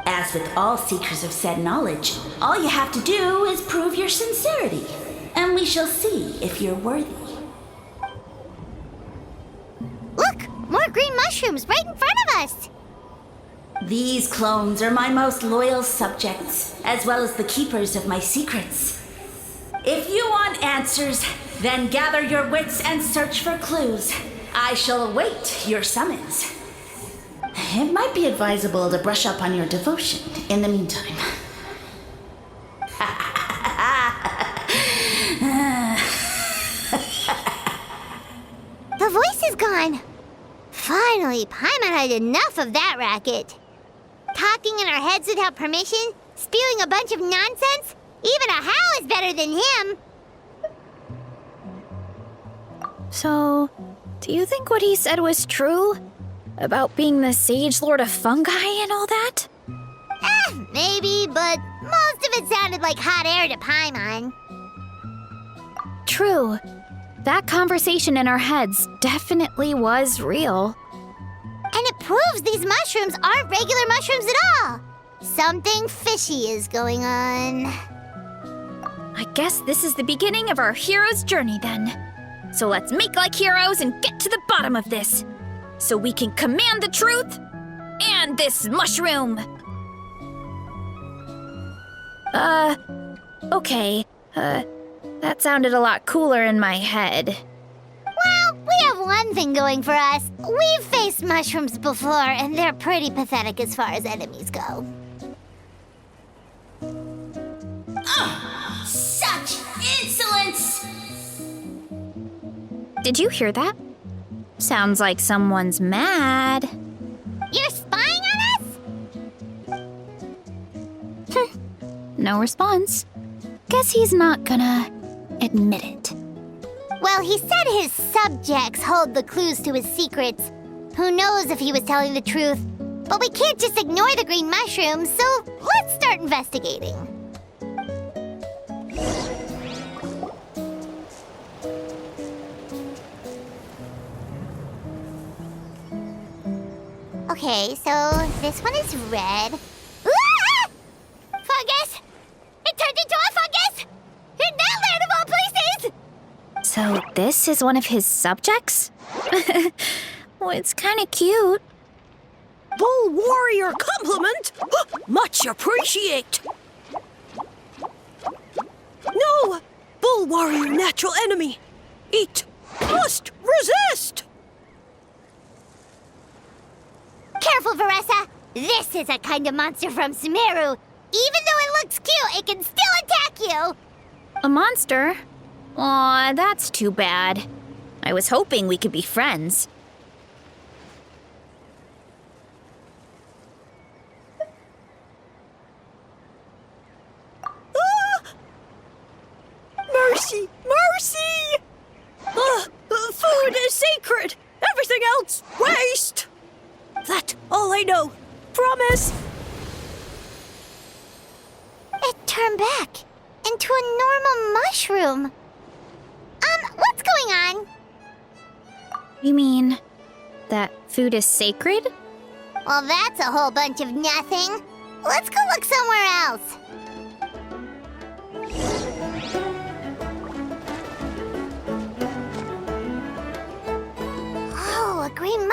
As with all seekers of said knowledge, all you have to do is prove your sincerity, and we shall see if you're worthy. Look! More green mushrooms right in front of us! These clones are my most loyal subjects, as well as the keepers of my secrets. If you want answers, then gather your wits and search for clues. I shall await your summons. It might be advisable to brush up on your devotion in the meantime. The voice is gone. Finally, Paimon had enough of that racket. Talking in our heads without permission, spewing a bunch of nonsense. Even a How is better than him. So, do you think what he said was true? About being the Sage Lord of Fungi and all that? Maybe, but most of it sounded like hot air to Paimon. True. That conversation in our heads definitely was real. And it proves these mushrooms aren't regular mushrooms at all. Something fishy is going on. I guess this is the beginning of our hero's journey then. So let's make like heroes and get to the bottom of this, so we can command the truth and this mushroom. Okay. That sounded a lot cooler in my head. Well, we have one thing going for us. We've faced mushrooms before, and they're pretty pathetic as far as enemies go. Such insolence! Did you hear that? Sounds like someone's mad. You're spying on us? No response. Guess he's not gonna admit it. Well, he said his subjects hold the clues to his secrets. Who knows if he was telling the truth? But we can't just ignore the green mushrooms, so let's start investigating. Okay, so this one is red. Ah! Fungus! It turned into a fungus! In that land of all places! So this is one of his subjects? Well, it's kind of cute. Bull warrior compliment! Much appreciate! No! Bull warrior natural enemy! Eat! Must resist! Careful, Veressa! This is a kind of monster from Sumeru. Even though it looks cute, it can still attack you! A monster? Aw, that's too bad. I was hoping we could be friends. Mercy! Mercy! Food is sacred! Everything else, waste! That's all I know. Promise! It turned back into a normal mushroom. What's going on? You mean that food is sacred? Well, that's a whole bunch of nothing. Let's go look somewhere else.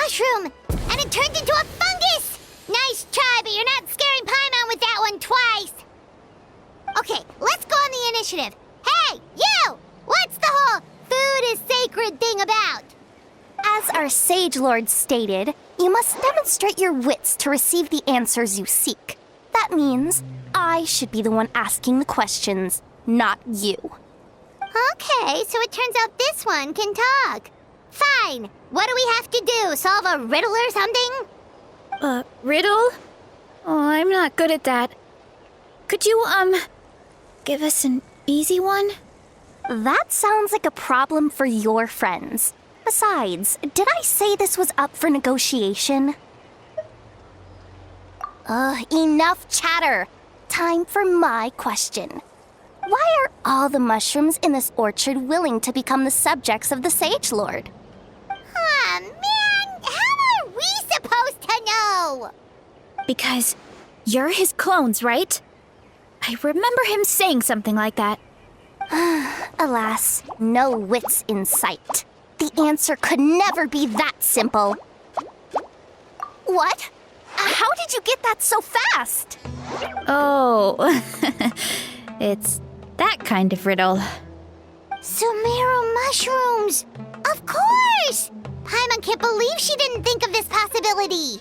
mushroom, and it turned into a fungus! Nice try, but you're not scaring Paimon with that one twice. Okay, let's go on the initiative. Hey, you! What's the whole food is sacred thing about? As our Sage Lord stated, you must demonstrate your wits to receive the answers you seek. That means I should be the one asking the questions, not you. Okay, so it turns out this one can talk. Fine. What do we have to do? Solve a riddle or something? Riddle? Oh, I'm not good at that. Could you, give us an easy one? That sounds like a problem for your friends. Besides, did I say this was up for negotiation? Enough chatter. Time for my question. Why are all the mushrooms in this orchard willing to become the subjects of the Sage Lord? Aw, man! How are we supposed to know? Because you're his clones, right? I remember him saying something like that. Alas, no wits in sight. The answer could never be that simple. What? How did you get that so fast? Oh, it's that kind of riddle. Sumeru mushrooms! Of course! Paimon can't believe she didn't think of this possibility.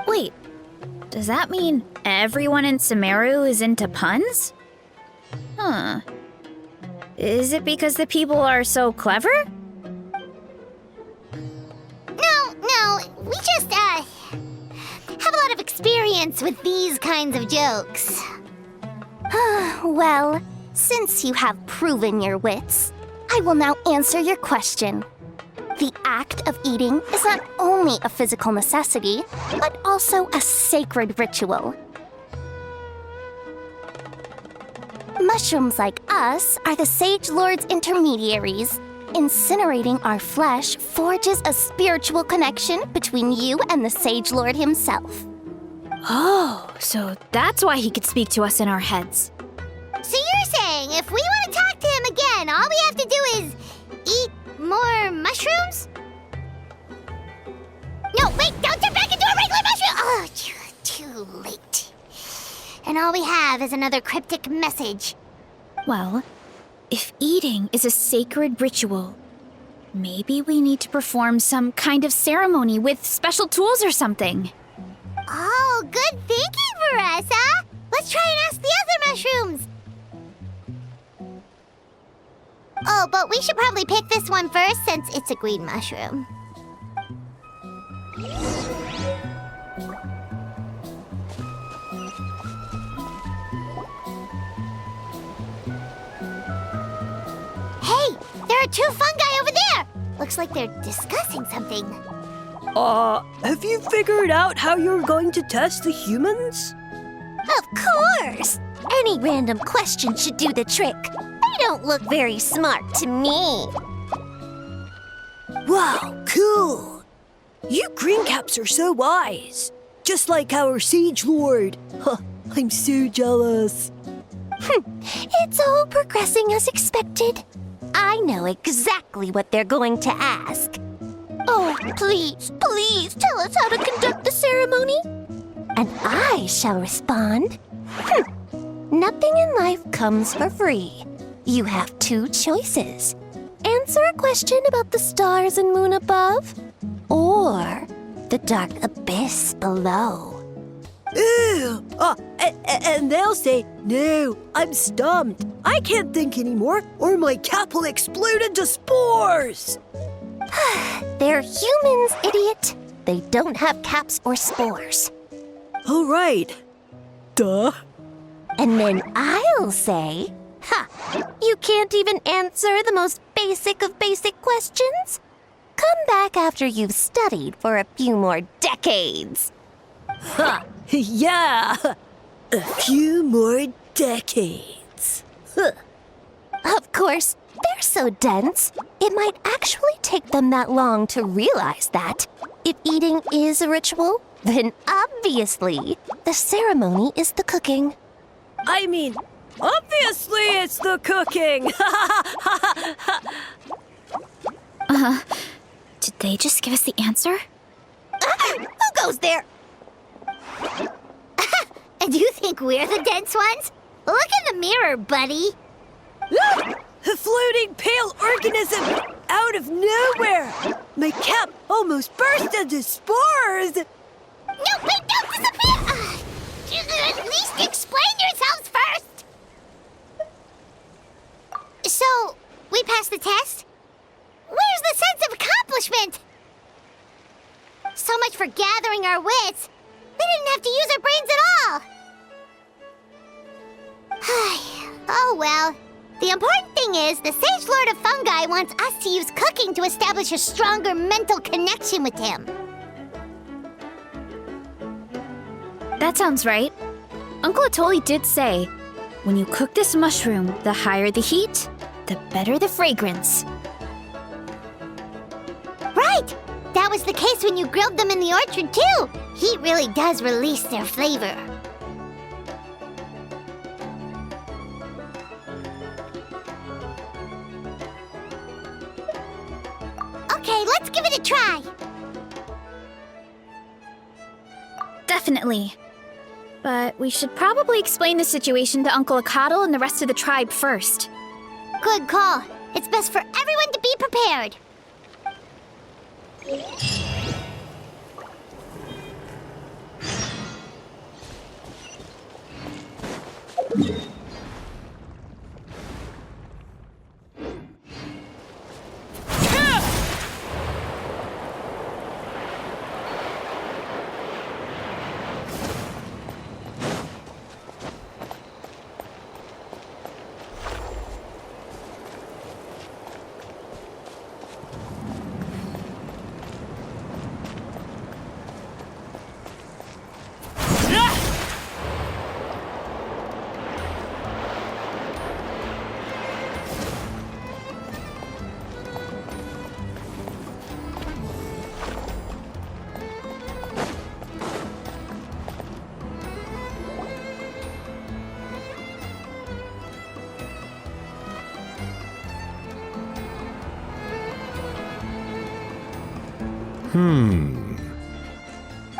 Wait, does that mean everyone in Sumeru is into puns? Huh. Is it because the people are so clever? No, we just, have a lot of experience with these kinds of jokes. Well, since you have proven your wits, I will now answer your question. The act of eating is not only a physical necessity, but also a sacred ritual. Mushrooms like us are the Sage Lord's intermediaries. Incinerating our flesh forges a spiritual connection between you and the Sage Lord himself. Oh, so that's why he could speak to us in our heads. So you're saying if we want to talk to him again, all we have to do is eat more mushrooms? No, wait, don't turn back into a regular mushroom! Oh, too late. And all we have is another cryptic message. Well, if eating is a sacred ritual, maybe we need to perform some kind of ceremony with special tools or something. Oh, good thinking, Veressa! Let's try and ask the other mushrooms! Oh, but we should probably pick this one first since it's a green mushroom. Hey, there are two fungi over there! Looks like they're discussing something. Have you figured out how you're going to test the humans? Of course! Any random question should do the trick. They don't look very smart to me. Wow, cool! You green caps are so wise. Just like our Sage Lord. Huh, I'm so jealous. It's all progressing as expected. I know exactly what they're going to ask. Oh, please tell us how to conduct the ceremony. And I shall respond. Nothing in life comes for free. You have two choices. Answer a question about the stars and moon above, or the dark abyss below. Ew! And they'll say, no, I'm stumped. I can't think anymore, or my cap will explode into spores. They're humans, idiot. They don't have caps or spores. All right. Duh. And then I'll say, you can't even answer the most basic of basic questions? Come back after you've studied for a few more decades. Ha! Yeah! A few more decades. Of course, they're so dense, it might actually take them that long to realize that. If eating is a ritual, then obviously the ceremony is the cooking. I mean, obviously it's the cooking! Did they just give us the answer? Who goes there? And you think we're the dense ones? Look in the mirror, buddy. A floating pale organism out of nowhere! My cap almost burst into spores! No, wait, don't disappear! At least explain yourselves first! So, we passed the test? Where's the sense of accomplishment? So much for gathering our wits. We didn't have to use our brains at all. Oh well. The important thing is, the Sage Lord of Fungi wants us to use cooking to establish a stronger mental connection with him. That sounds right. Uncle Atoli did say, when you cook this mushroom, the higher the heat, the better the fragrance. Right! That was the case when you grilled them in the orchard, too. Heat really does release their flavor. Okay, let's give it a try. Definitely. But we should probably explain the situation to Uncle Akatl and the rest of the tribe first. Good call. It's best for everyone to be prepared.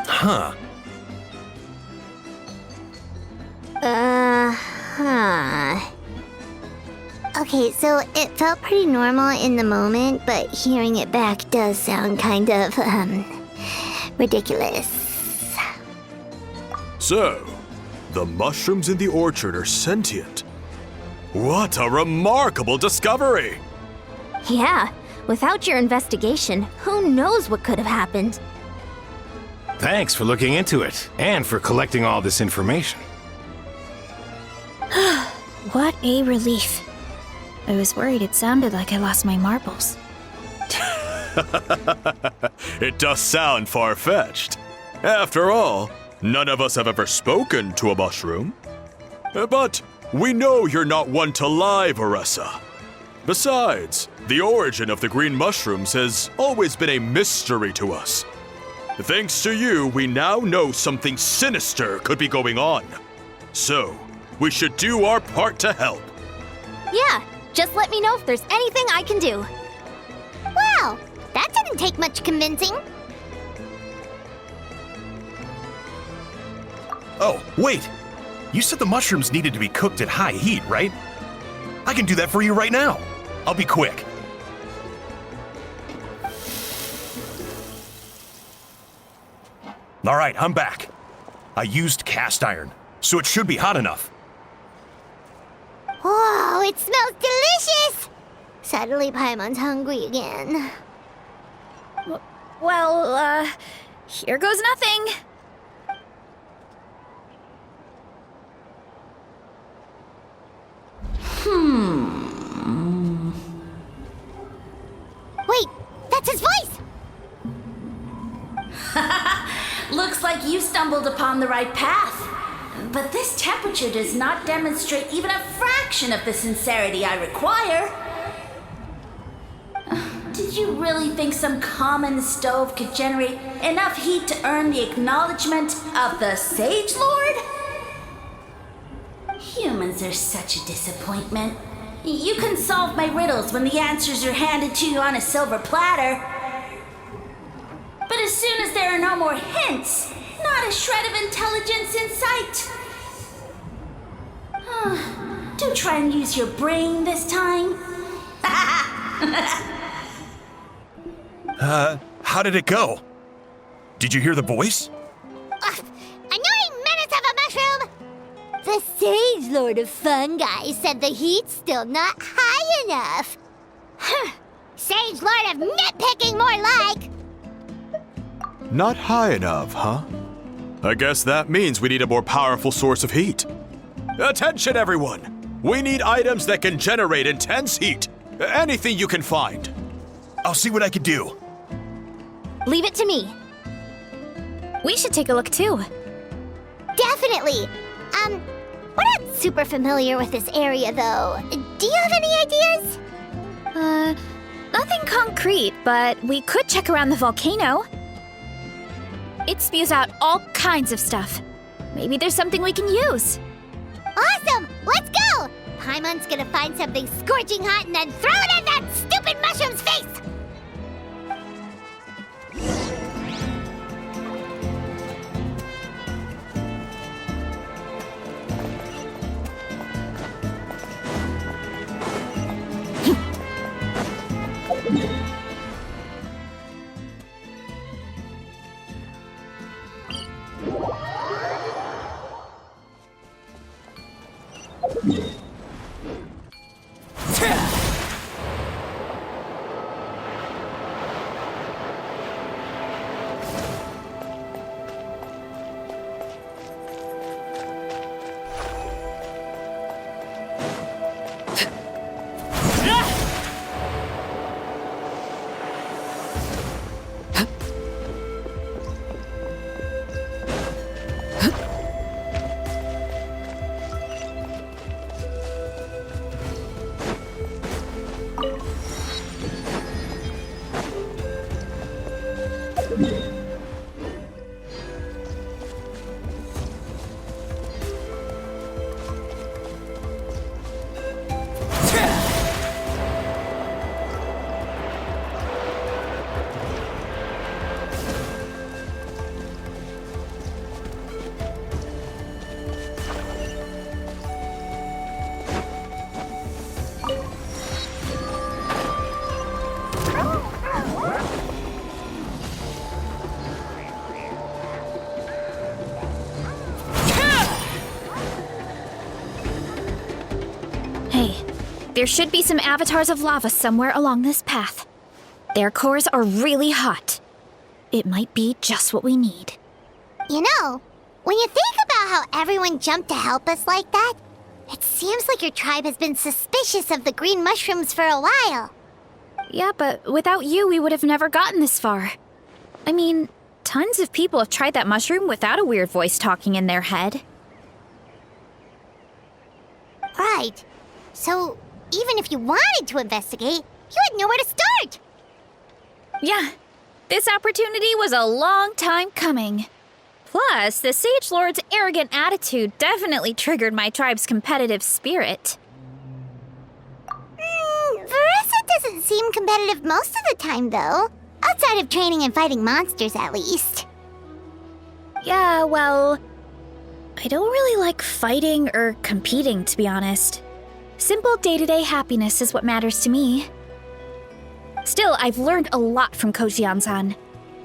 Huh. Okay, so it felt pretty normal in the moment, but hearing it back does sound kind of, ridiculous. So, the mushrooms in the orchard are sentient. What a remarkable discovery! Yeah, without your investigation, who knows what could have happened? Thanks for looking into it, and for collecting all this information. What a relief. I was worried it sounded like I lost my marbles. It does sound far-fetched. After all, none of us have ever spoken to a mushroom. But we know you're not one to lie, Varessa. Besides, the origin of the green mushrooms has always been a mystery to us. Thanks to you, we now know something sinister could be going on. So, we should do our part to help. Yeah, just let me know if there's anything I can do. Wow, that didn't take much convincing. Oh, wait! You said the mushrooms needed to be cooked at high heat, right? I can do that for you right now. I'll be quick. All right, I'm back. I used cast iron, so it should be hot enough. Whoa, it smells delicious! Suddenly Paimon's hungry again. Well, here goes nothing. Wait, that's his voice! Looks like you stumbled upon the right path. But this temperature does not demonstrate even a fraction of the sincerity I require. Did you really think some common stove could generate enough heat to earn the acknowledgement of the Sage Lord? Humans are such a disappointment. You can solve my riddles when the answers are handed to you on a silver platter. But as soon as they're there are no more hints. Not a shred of intelligence in sight. Do try and use your brain this time. How did it go? Did you hear the voice? Annoying menace of a mushroom! The Sage Lord of Fungi said the heat's still not high enough. Sage Lord of Nitpicking, more like! Not high enough, huh? I guess that means we need a more powerful source of heat. Attention, everyone! We need items that can generate intense heat. Anything you can find. I'll see what I can do. Leave it to me. We should take a look too. Definitely! We're not super familiar with this area, though. Do you have any ideas? Nothing concrete, but we could check around the volcano. It spews out all kinds of stuff. Maybe there's something we can use. Awesome! Let's go! Paimon's gonna find something scorching hot and then throw it in that stupid mushroom's face! There should be some avatars of lava somewhere along this path. Their cores are really hot. It might be just what we need. You know, when you think about how everyone jumped to help us like that, it seems like your tribe has been suspicious of the green mushrooms for a while. Yeah, but without you, we would have never gotten this far. I mean, tons of people have tried that mushroom without a weird voice talking in their head. Right. So, even if you wanted to investigate, you had nowhere to start. Yeah, this opportunity was a long time coming. Plus, the Sage Lord's arrogant attitude definitely triggered my tribe's competitive spirit. Veressa doesn't seem competitive most of the time, though. Outside of training and fighting monsters, at least. Yeah, well, I don't really like fighting or competing, to be honest. Simple day-to-day happiness is what matters to me. Still, I've learned a lot from Kojian-san.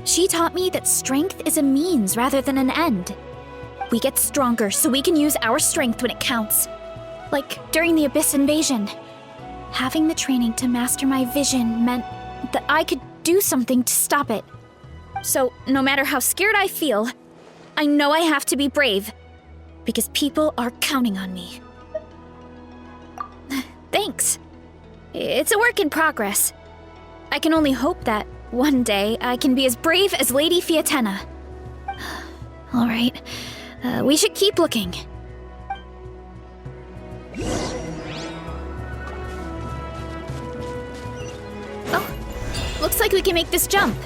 She taught me that strength is a means rather than an end. We get stronger so we can use our strength when it counts. Like during the Abyss invasion. Having the training to master my vision meant that I could do something to stop it. So, no matter how scared I feel, I know I have to be brave. Because people are counting on me. Thanks. It's a work in progress. I can only hope that one day I can be as brave as Lady Fiatena. All right, we should keep looking. Oh, looks like we can make this jump.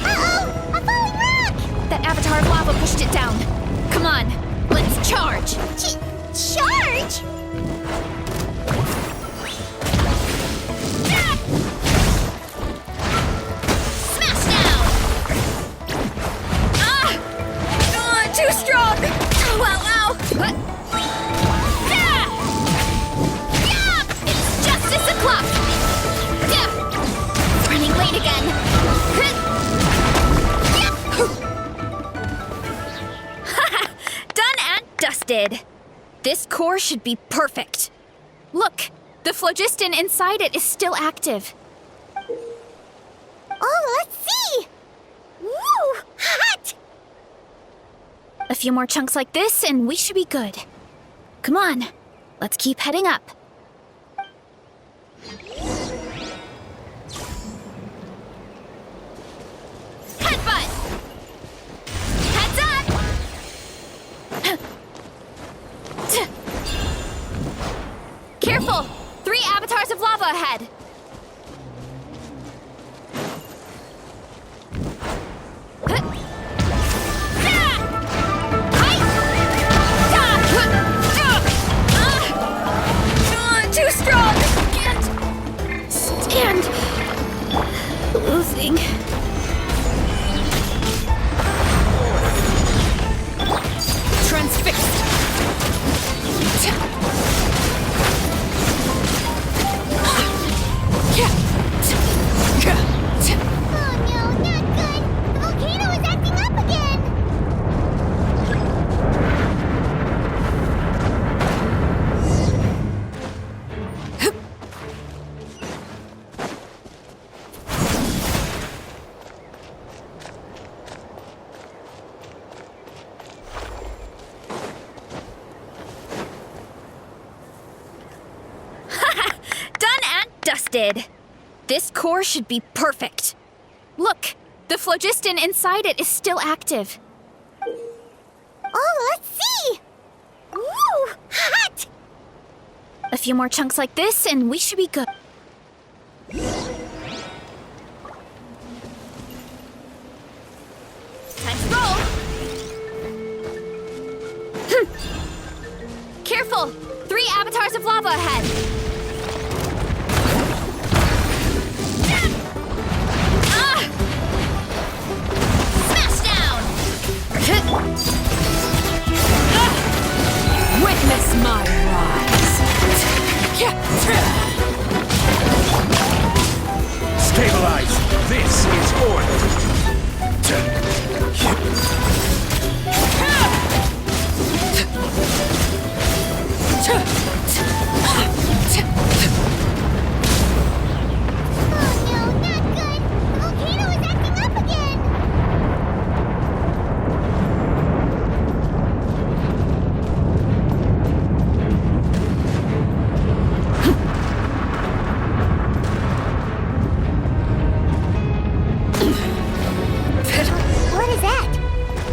Uh-oh! A falling rock! That avatar of lava pushed it down. Come on, let's charge. Charge? too strong! Ow, ow, ow! Yeah! It's justice o'clock! Running late again. Done and dusted. This core should be perfect. Look, the phlogiston inside it is still active. Oh, let's see! Woo! Hot! A few more chunks like this and we should be good. Come on, let's keep heading up. Headbutt! Heads up! Careful! 3 avatars of lava ahead! Too strong! Can't stand losing. Transfixed. Oh no, not good! The volcano is acting up again! Done and dusted. This core should be perfect. Look, the phlogiston inside it is still active. Oh, let's see! Woo! Hot! A few more chunks like this and we should be good. Time to roll! Careful! 3 avatars of lava ahead! Smash down! Witness my rise. Stabilize. This is order. Oh no, not good! The volcano is acting up again! What is that?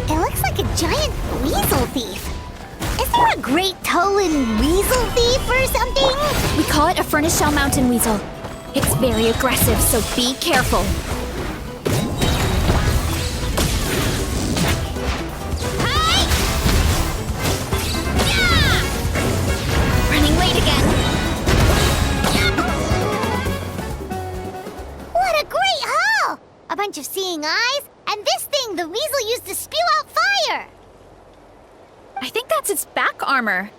It looks like a giant weasel thief. Is there a great toe-in weasel thief or something? We call it a furnace shell mountain weasel. It's very aggressive, so be careful. Hi! Yeah! Running late again. What a great haul! A bunch of seeing eyes, and this thing the weasel used to spew out fire! I think that's its back armor.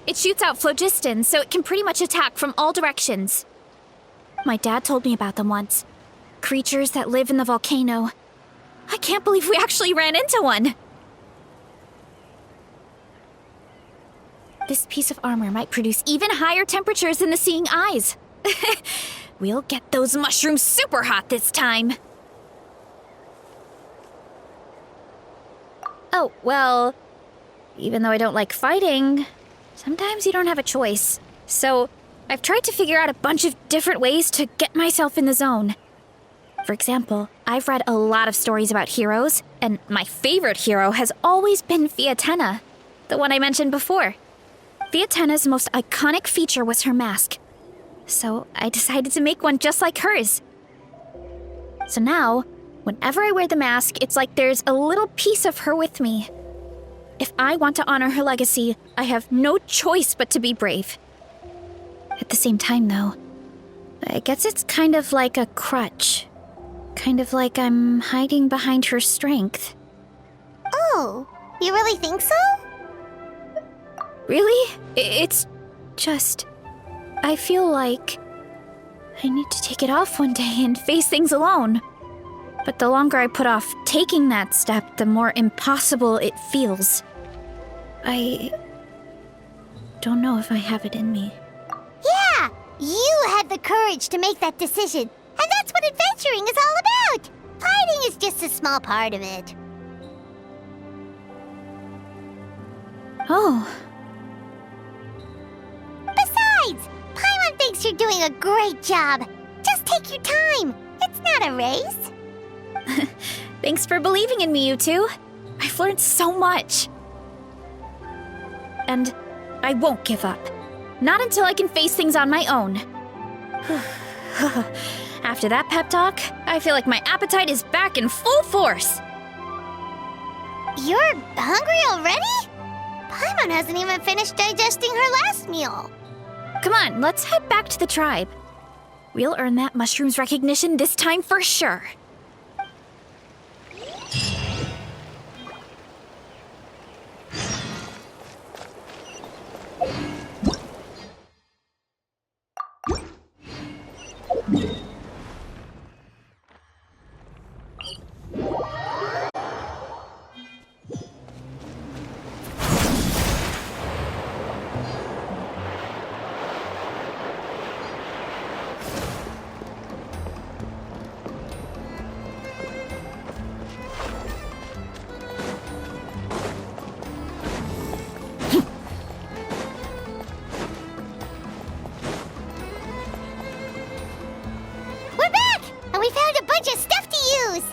It shoots out phlogiston, so it can pretty much attack from all directions. My dad told me about them once. Creatures that live in the volcano. I can't believe we actually ran into one. This piece of armor might produce even higher temperatures than the seeing eyes. We'll get those mushrooms super hot this time. Oh, well, even though I don't like fighting, sometimes you don't have a choice. So I've tried to figure out a bunch of different ways to get myself in the zone. For example, I've read a lot of stories about heroes, and my favorite hero has always been Fiatena, the one I mentioned before. Fiatena's most iconic feature was her mask. So I decided to make one just like hers. So now, whenever I wear the mask, it's like there's a little piece of her with me. If I want to honor her legacy, I have no choice but to be brave. At the same time, though, I guess it's kind of like a crutch. Kind of like I'm hiding behind her strength. Oh, You really think so? Really? It's just... I feel like I need to take it off one day and face things alone. But the longer I put off taking that step, the more impossible it feels. I don't know if I have it in me. Yeah! You had the courage to make that decision. And that's what adventuring is all about! Fighting is just a small part of it. Oh. Besides, Paimon thinks you're doing a great job. Just take your time. It's not a race. Thanks for believing in me, you two. I've learned so much. And I won't give up. Not until I can face things on my own. After that pep talk, I feel like my appetite is back in full force. You're hungry already? Paimon hasn't even finished digesting her last meal. Come on, let's head back to the tribe. We'll earn that mushroom's recognition this time for sure. We're back! And we found a bunch of stuff to use!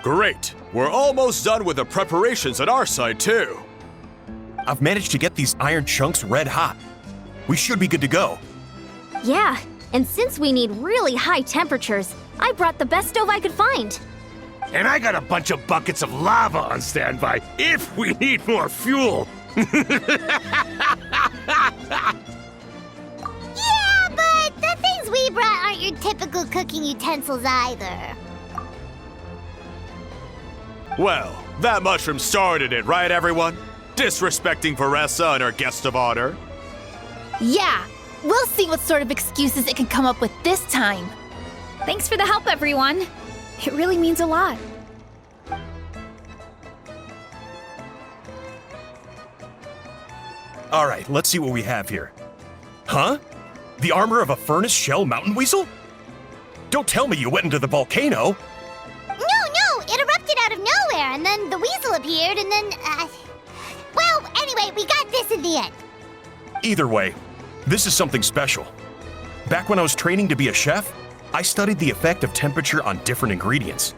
Great! We're almost done with the preparations at our side, too. I've managed to get these iron chunks red hot. We should be good to go. Yeah, and since we need really high temperatures, I brought the best stove I could find. And I got a bunch of buckets of lava on standby if we need more fuel. Yeah, but the things we brought aren't your typical cooking utensils either. Well, that mushroom started it, right, everyone? Disrespecting Veressa and her guest of honor. Yeah, we'll see what sort of excuses it can come up with this time. Thanks for the help, everyone. It really means a lot. All right, let's see what we have here. Huh? The armor of a furnace shell mountain weasel? Don't tell me you went into the volcano. No, it erupted out of nowhere, and then the weasel appeared, and then, well, anyway, we got this in the end. Either way, this is something special. Back when I was training to be a chef, I studied the effect of temperature on different ingredients.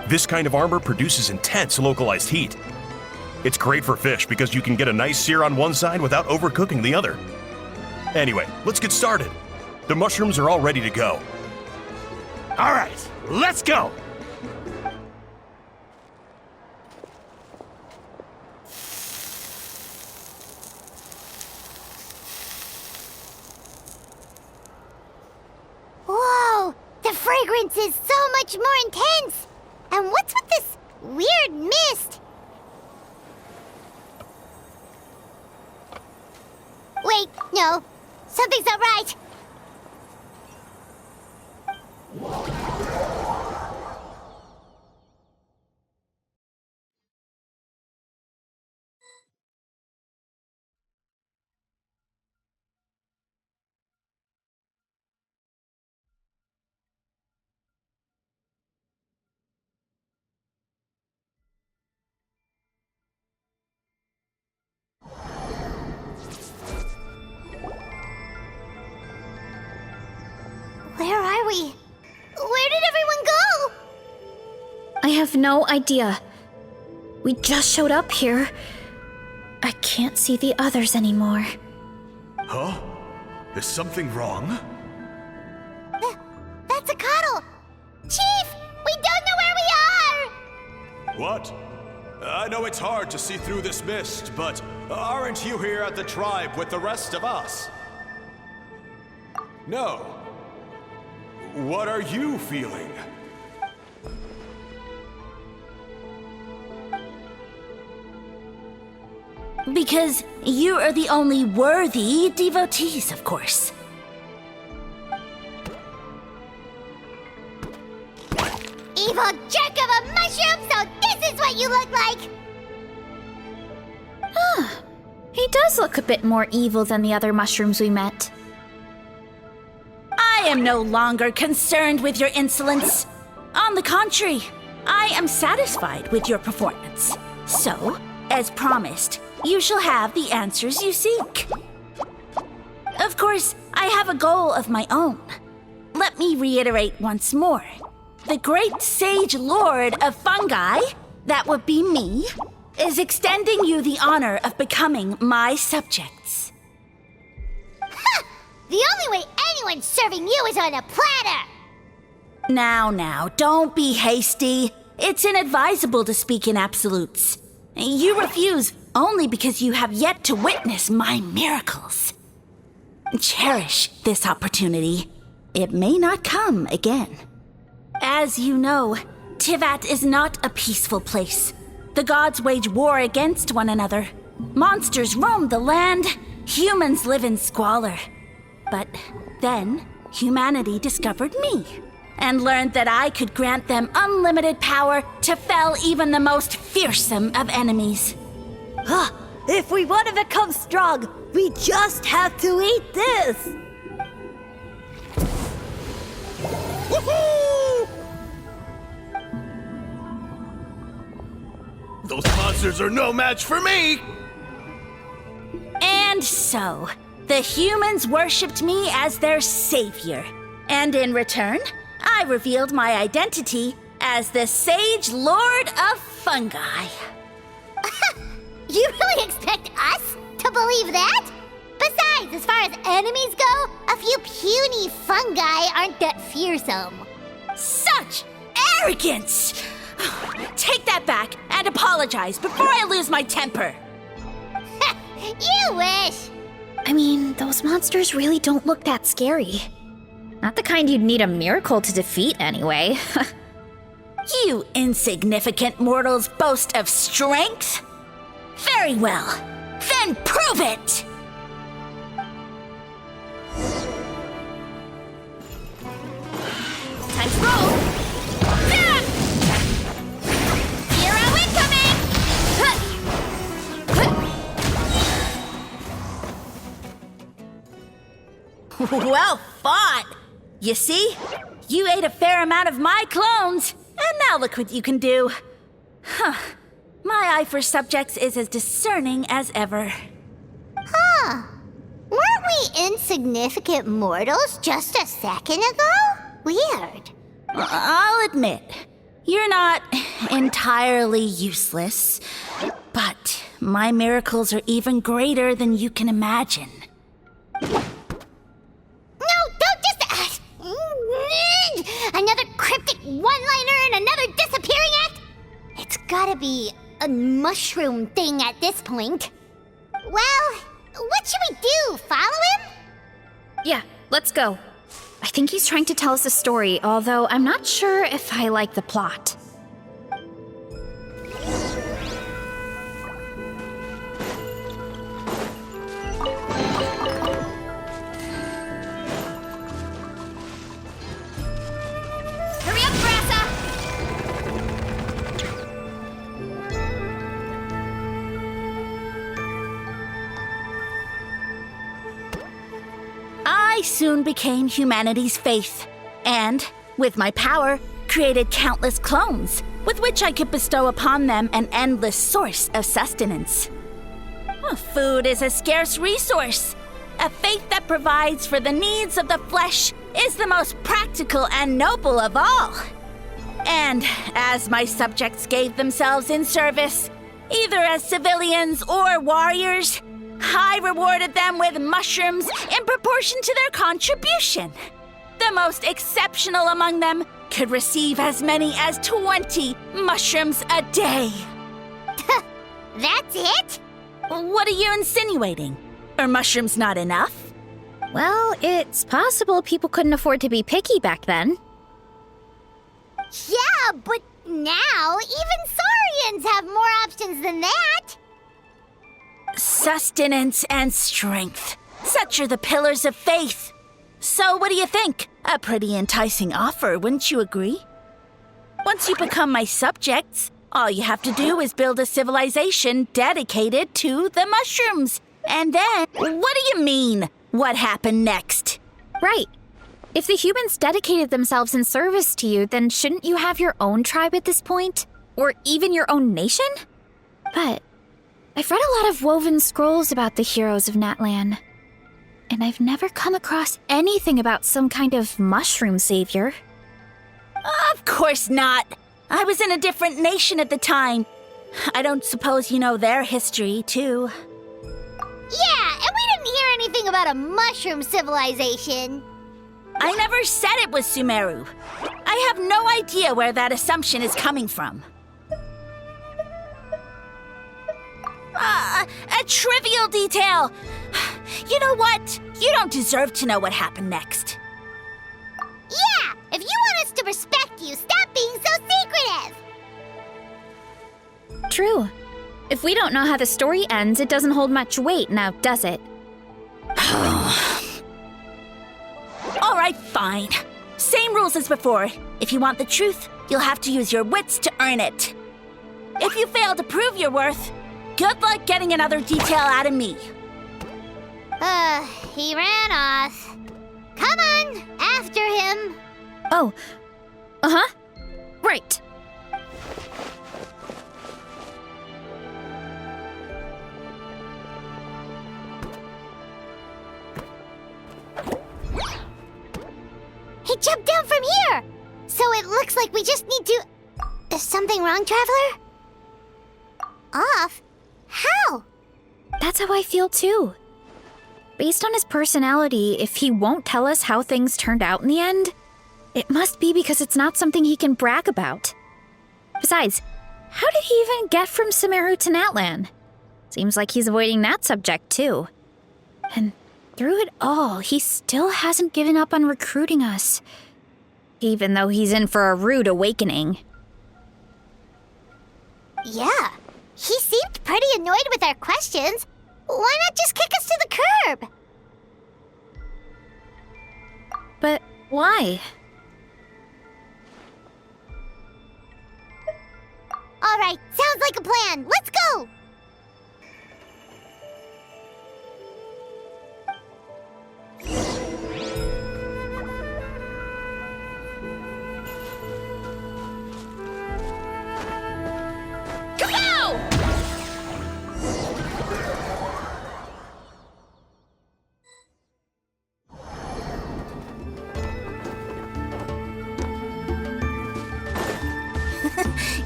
This kind of armor produces intense localized heat. It's great for fish because you can get a nice sear on one side without overcooking the other. Anyway, let's get started. The mushrooms are all ready to go. All right, let's go. Whoa, the fragrance is so much more intense. And what's with this weird mist? Wait, no, something's not right. Where are we? Where did everyone go? I have no idea. We just showed up here. I can't see the others anymore. Huh? Is something wrong? That's a cuddle. Chief, we don't know where we are. What? I know it's hard to see through this mist, but aren't you here at the tribe with the rest of us? No. What are you feeling? Because you are the only worthy devotees, of course. Evil jerk of a mushroom, so this is what you look like! He does look a bit more evil than the other mushrooms we met. I am no longer concerned with your insolence. On the contrary, I am satisfied with your performance. So, as promised, you shall have the answers you seek. Of course, I have a goal of my own. Let me reiterate once more. The great sage lord of fungi, that would be me, is extending you the honor of becoming my subjects. Ha! The only way anyone's serving you is on a platter! Now, don't be hasty. It's inadvisable to speak in absolutes. You refuse only because you have yet to witness my miracles. Cherish this opportunity. It may not come again. As you know, Tivat is not a peaceful place. The gods wage war against one another. Monsters roam the land. Humans live in squalor. But then, humanity discovered me and learned that I could grant them unlimited power to fell even the most fearsome of enemies. If we want to become strong, we just have to eat this! Woohoo! Those monsters are no match for me! And so, the humans worshipped me as their savior. And in return, I revealed my identity as the Sage Lord of Fungi. You really expect us to believe that? Besides, as far as enemies go, a few puny fungi aren't that fearsome. Such arrogance! Take that back and apologize before I lose my temper. You wish! I mean, those monsters really don't look that scary. Not the kind you'd need a miracle to defeat, anyway. You insignificant mortals boast of strength? Very well. Then prove it! Time to roll! Ah! Hero incoming! Well fought! You see? You ate a fair amount of my clones, and now look what you can do. Huh. My eye for subjects is as discerning as ever. Huh. Weren't we insignificant mortals just a second ago? Weird. I'll admit, you're not entirely useless, but my miracles are even greater than you can imagine. No, don't just... another cryptic one-liner and another disappearing act? It's gotta be a mushroom thing at this point. Well, what should we do? Follow him? Yeah, let's go. I think he's trying to tell us a story, although I'm not sure if I like the plot. Hurry up, Brassa! I soon became humanity's faith, and, with my power, created countless clones, with which I could bestow upon them an endless source of sustenance. Food is a scarce resource. A faith that provides for the needs of the flesh is the most practical and noble of all. And as my subjects gave themselves in service, either as civilians or warriors, I rewarded them with mushrooms in proportion to their contribution. The most exceptional among them could receive as many as 20 mushrooms a day. That's it? What are you insinuating? Are mushrooms not enough? Well, it's possible people couldn't afford to be picky back then. Yeah, but now even Saurians have more options than that. Sustenance and strength. Such are the pillars of faith. So what do you think? A pretty enticing offer, wouldn't you agree? Once you become my subjects, all you have to do is build a civilization dedicated to the mushrooms. And then, what do you mean? What happened next? Right. If the humans dedicated themselves in service to you, then shouldn't you have your own tribe at this point? Or even your own nation? But I've read a lot of woven scrolls about the heroes of Natlan, and I've never come across anything about some kind of mushroom savior. Of course not. I was in a different nation at the time. I don't suppose you know their history, too. Yeah, and we didn't hear anything about a mushroom civilization. I never said it was Sumeru. I have no idea where that assumption is coming from. A trivial detail. You know what? You don't deserve to know what happened next. Yeah, if you want us to respect you, stop being so secretive. True. If we don't know how the story ends, it doesn't hold much weight now, does it? All right, fine. Same rules as before. If you want the truth, you'll have to use your wits to earn it. If you fail to prove your worth, good luck getting another detail out of me. He ran off. Come on, after him. Oh. Uh-huh. Right. He jumped down from here! So it looks like we just need to... Is something wrong, Traveler? Off? How? That's how I feel too. Based on his personality, if he won't tell us how things turned out in the end, it must be because it's not something he can brag about. Besides, how did he even get from Sumeru to Natlan? Seems like he's avoiding that subject too. And through it all, he still hasn't given up on recruiting us, even though he's in for a rude awakening. Yeah, he seemed pretty annoyed with our questions. Why not just kick us to the curb? But why? All right, sounds like a plan. Let's go!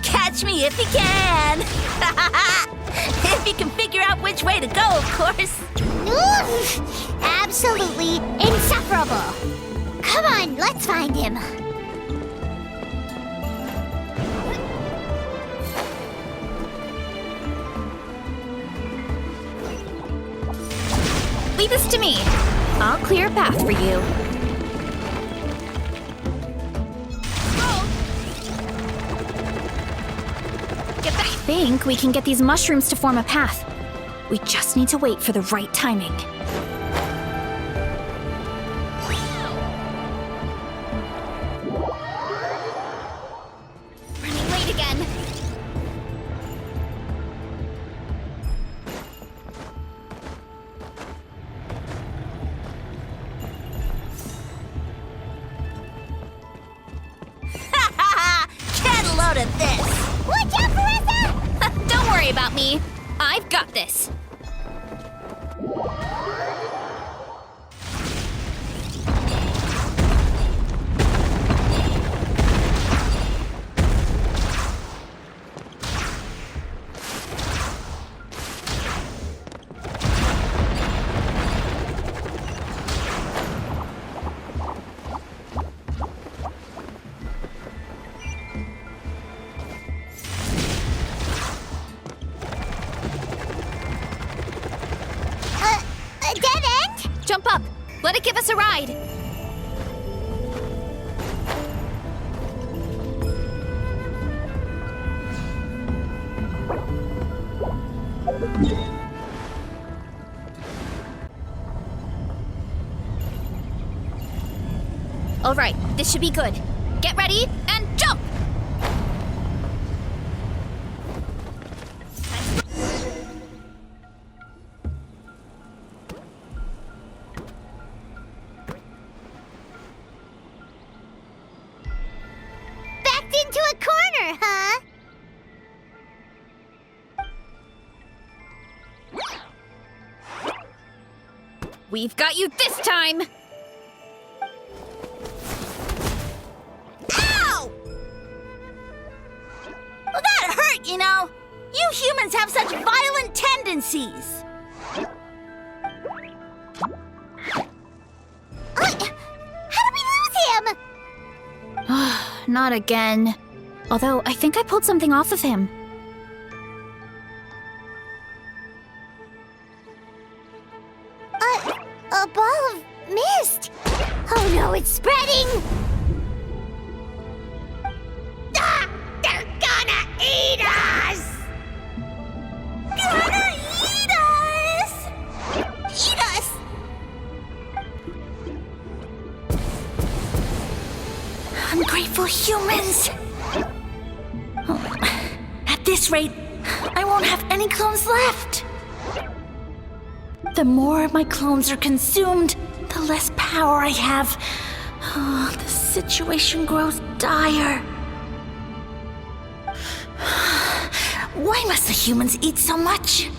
Catch me if you can! If you can figure out which way to go, of course. Oof, absolutely insufferable. Come on, let's find him. Leave this to me. I'll clear a path for you. I think we can get these mushrooms to form a path. We just need to wait for the right timing. Running late again. Get a load of this! Watch out, Carissa! Don't worry about me. I've got this. A dead end? Jump up. Let it give us a ride. All right, this should be good. Get ready and jump! Backed into a corner, huh? We've got you this time! Ow! Well, that hurt, you know. You humans have such violent tendencies. How did we lose him? Not again. Although, I think I pulled something off of him. A ball of mist. Oh no, it's spreading. Ah, they're gonna eat us. Gonna eat us. Eat us. Ungrateful humans. At this rate, I won't have any clones left. The more my clones are consumed, the less power I have. Oh, the situation grows dire. Why must the humans eat so much?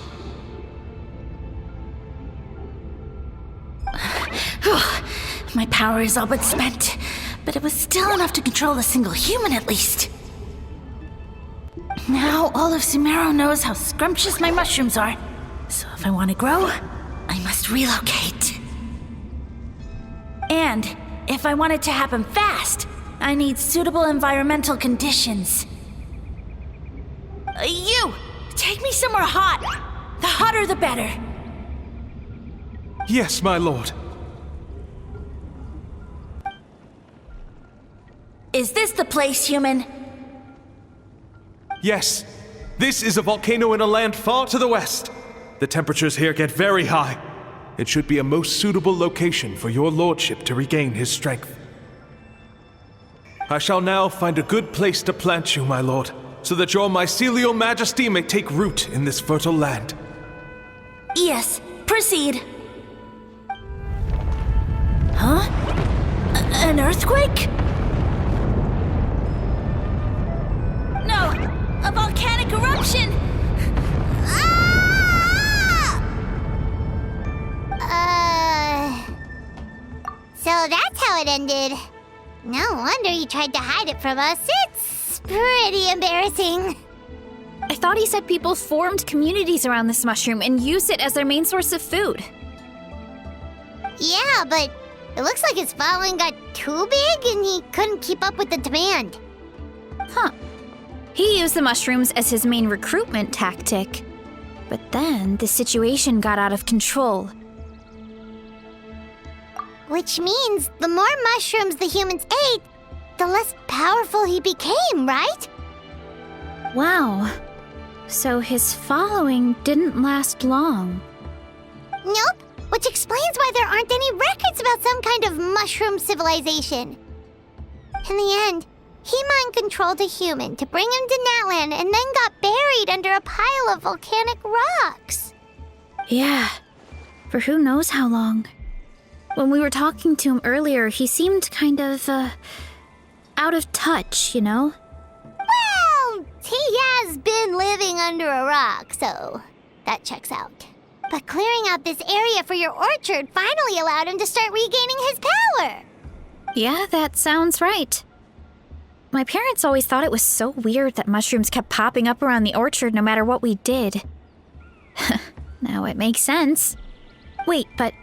My power is all but spent, but it was still enough to control a single human at least. Now all of Sumeru knows how scrumptious my mushrooms are, so if I want to grow, I must relocate. And if I want it to happen fast, I need suitable environmental conditions. You! Take me somewhere hot! The hotter the better! Yes, my lord. Is this the place, human? Yes. This is a volcano in a land far to the west. The temperatures here get very high. It should be a most suitable location for your lordship to regain his strength. I shall now find a good place to plant you, my lord, so that your mycelial majesty may take root in this fertile land. Yes, proceed. Huh? An earthquake? No, a volcanic eruption! So that's how it ended. No wonder he tried to hide it from us. It's pretty embarrassing. I thought he said people formed communities around this mushroom and used it as their main source of food. Yeah, but it looks like his following got too big and he couldn't keep up with the demand. Huh. He used the mushrooms as his main recruitment tactic. But then the situation got out of control. Which means the more mushrooms the humans ate, the less powerful he became, right? Wow. So his following didn't last long. Nope, which explains why there aren't any records about some kind of mushroom civilization. In the end, he mind-controlled a human to bring him to Natlan and then got buried under a pile of volcanic rocks. Yeah, for who knows how long. When we were talking to him earlier, he seemed kind of, out of touch, you know? Well, he has been living under a rock, so that checks out. But clearing out this area for your orchard finally allowed him to start regaining his power. Yeah, that sounds right. My parents always thought it was so weird that mushrooms kept popping up around the orchard no matter what we did. Now it makes sense. Wait, but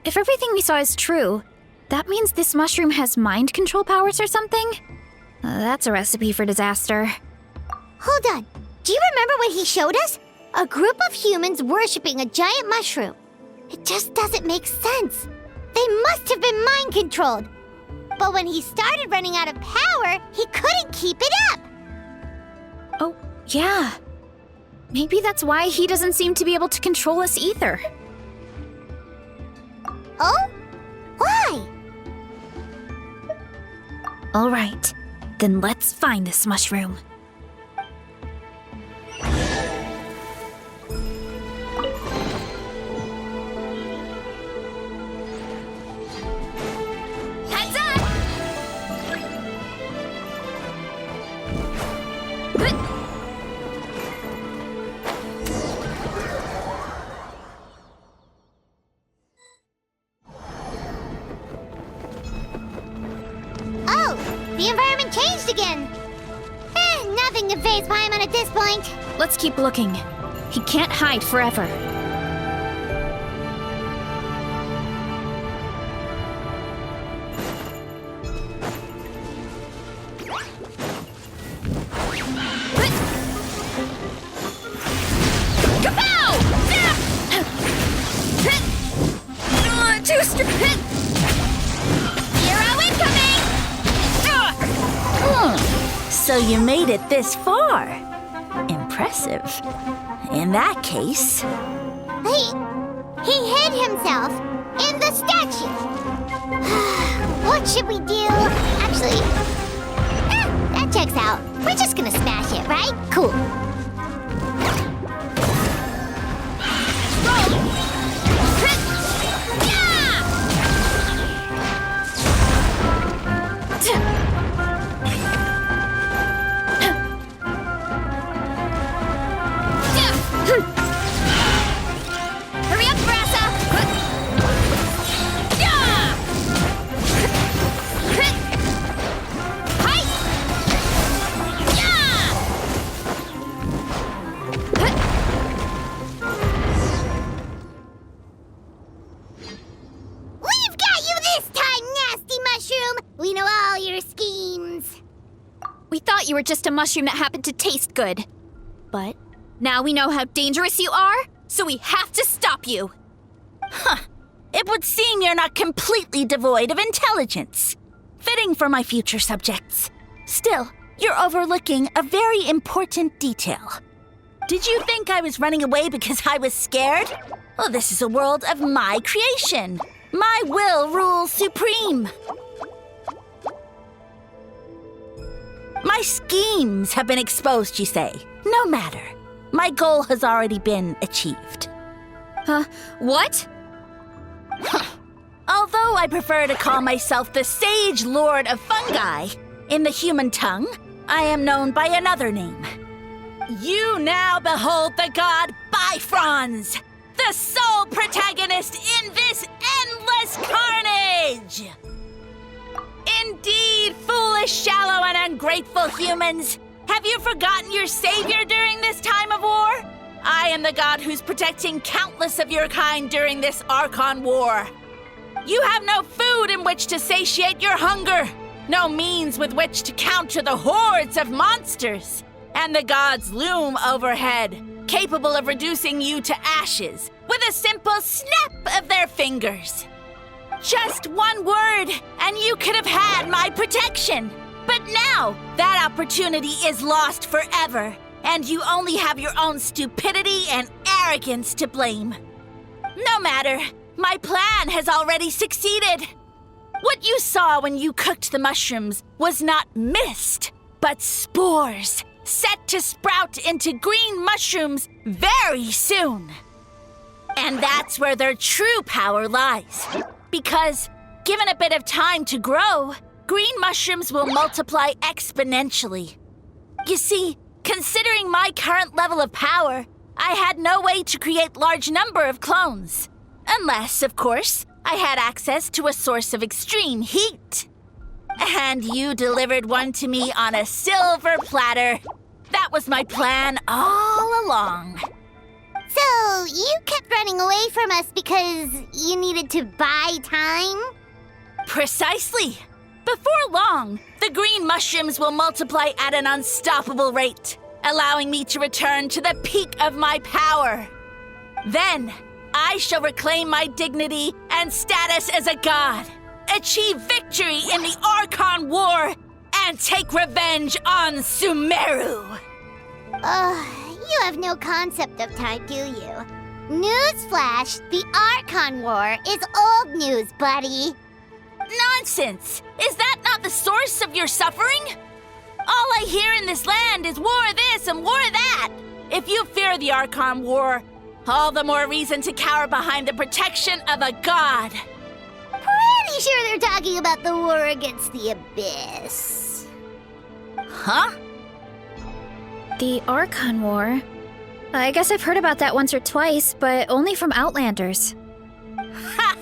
if everything we saw is true, that means this mushroom has mind control powers or something? That's a recipe for disaster. Hold on. Do you remember what he showed us? A group of humans worshipping a giant mushroom. It just doesn't make sense. They must have been mind controlled. But when he started running out of power, he couldn't keep it up. Oh, yeah. Maybe that's why he doesn't seem to be able to control us either. Oh? Why? All right, then let's find this mushroom. Heads up! Oh, the environment changed again. Nothing to phase Paimon at this point. Let's keep looking. He can't hide forever. Kapow! Too strong. Hero incoming! So you made it this far. Impressive. In that case... He hid himself in the statue. What should we do? Actually, that checks out. We're just gonna smash it, right? Cool. Hurry up, Brassa! We've got you this time, nasty mushroom! We know all your schemes. We thought you were just a mushroom that happened to taste good. But now we know how dangerous you are, so we have to stop you. It would seem you're not completely devoid of intelligence. Fitting for my future subjects. Still, you're overlooking a very important detail. Did you think I was running away because I was scared? Oh, this is a world of my creation. My will rules supreme. My schemes have been exposed, you say. No matter. My goal has already been achieved. What? Although I prefer to call myself the Sage Lord of Fungi, in the human tongue, I am known by another name. You now behold the god Bifrons, the sole protagonist in this endless carnage! Indeed, foolish, shallow, and ungrateful humans! Have you forgotten your savior during this time of war? I am the god who's protecting countless of your kind during this Archon war. You have no food in which to satiate your hunger, no means with which to counter the hordes of monsters, and the gods loom overhead, capable of reducing you to ashes with a simple snap of their fingers. Just one word, and you could have had my protection. But now, that opportunity is lost forever, and you only have your own stupidity and arrogance to blame. No matter, my plan has already succeeded. What you saw when you cooked the mushrooms was not mist, but spores, set to sprout into green mushrooms very soon. And that's where their true power lies. Because, given a bit of time to grow, green mushrooms will multiply exponentially. You see, considering my current level of power, I had no way to create large number of clones. Unless, of course, I had access to a source of extreme heat. And you delivered one to me on a silver platter. That was my plan all along. So, you kept running away from us because you needed to buy time? Precisely. Before long, the green mushrooms will multiply at an unstoppable rate, allowing me to return to the peak of my power. Then, I shall reclaim my dignity and status as a god, achieve victory in the Archon War, and take revenge on Sumeru. You have no concept of time, do you? Newsflash, the Archon War is old news, buddy. Nonsense! Is that not the source of your suffering? All I hear in this land is war this and war that. If you fear the Archon War, all the more reason to cower behind the protection of a god. Pretty sure they're talking about the war against the Abyss. Huh? The Archon War? I guess I've heard about that once or twice, but only from Outlanders. Ha!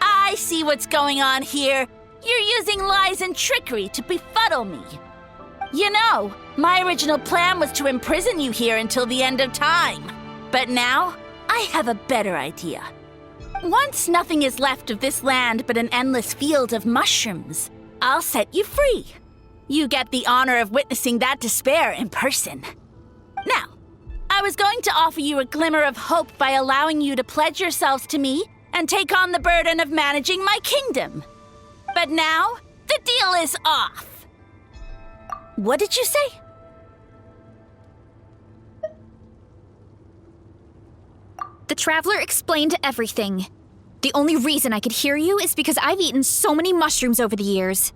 I see what's going on here. You're using lies and trickery to befuddle me. You know, my original plan was to imprison you here until the end of time. But now, I have a better idea. Once nothing is left of this land but an endless field of mushrooms, I'll set you free. You get the honor of witnessing that despair in person. Now, I was going to offer you a glimmer of hope by allowing you to pledge yourselves to me and take on the burden of managing my kingdom. But now, the deal is off. What did you say? The Traveler explained everything. The only reason I could hear you is because I've eaten so many mushrooms over the years.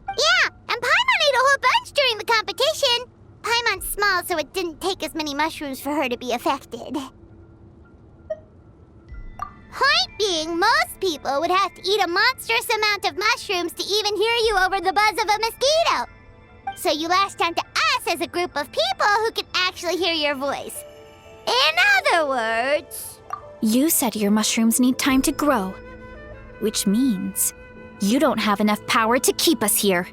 Yeah, and Paimon ate a whole bunch during the competition. Paimon's small, so it didn't take as many mushrooms for her to be affected. Point being, most people would have to eat a monstrous amount of mushrooms to even hear you over the buzz of a mosquito. So you latched onto us as a group of people who can actually hear your voice. In other words... You said your mushrooms need time to grow, which means you don't have enough power to keep us here.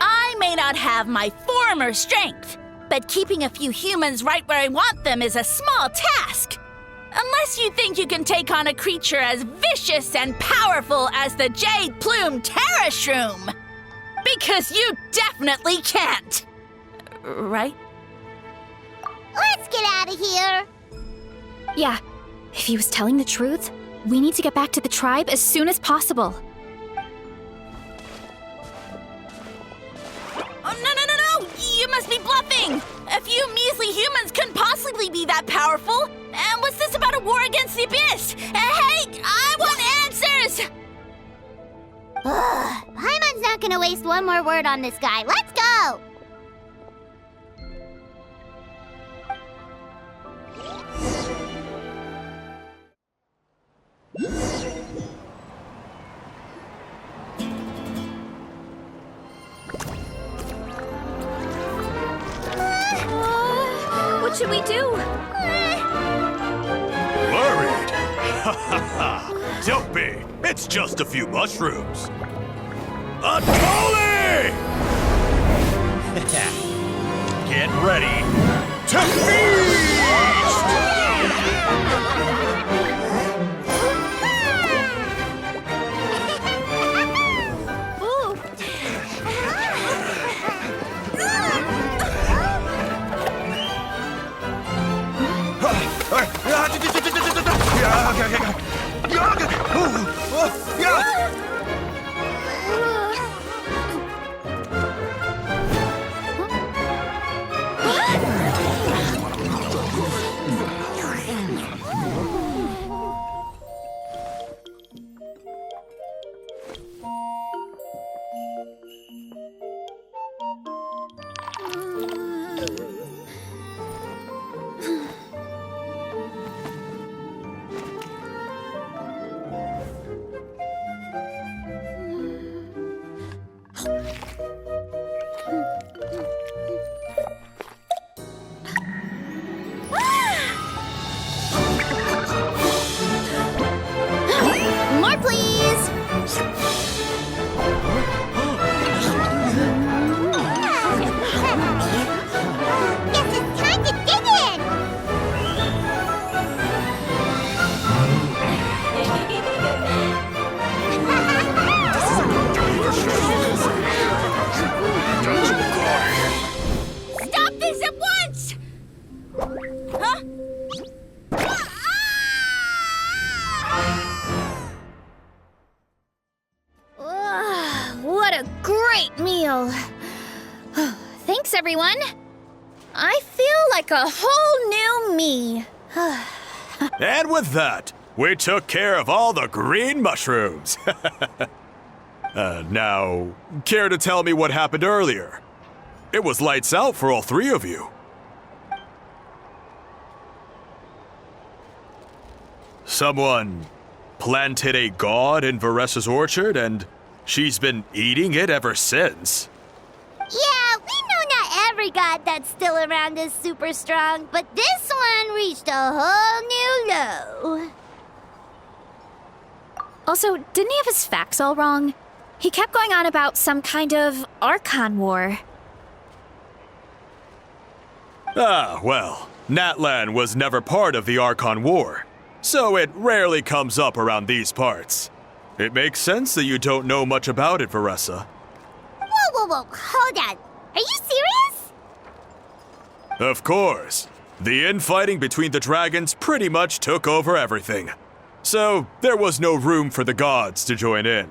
I may not have my former strength, but keeping a few humans right where I want them is a small task. Unless you think you can take on a creature as vicious and powerful as the Jade Plume Terrashroom. Because you definitely can't. Right? Let's get out of here. Yeah, if he was telling the truth, we need to get back to the tribe as soon as possible. Oh, no! You must be bluffing! A few measly humans couldn't possibly be that powerful! And what's this about a war against the Abyss? Hey, I want answers! Paimon's not gonna waste one more word on this guy. Let's go! What should we do? Worried? Ha ha ha! Don't be! It's just a few mushrooms. A Tolly! Get ready to feast! More, please! Guess it's time to dig in! Stop this at once! Huh? What a great meal! Thanks, everyone. I feel like a whole new me. And with that, we took care of all the green mushrooms. Now, care to tell me what happened earlier? It was lights out for all three of you. Someone planted a god in Varessa's orchard, and she's been eating it ever since. Yeah, we know not every god that's still around is super strong, but this one reached a whole new low. Also, didn't he have his facts all wrong? He kept going on about some kind of Archon war. Ah, well, Natlan was never part of the Archon War, so it rarely comes up around these parts. It makes sense that you don't know much about it, Varessa. Whoa, hold on. Are you serious? Of course. The infighting between the dragons pretty much took over everything. So there was no room for the gods to join in.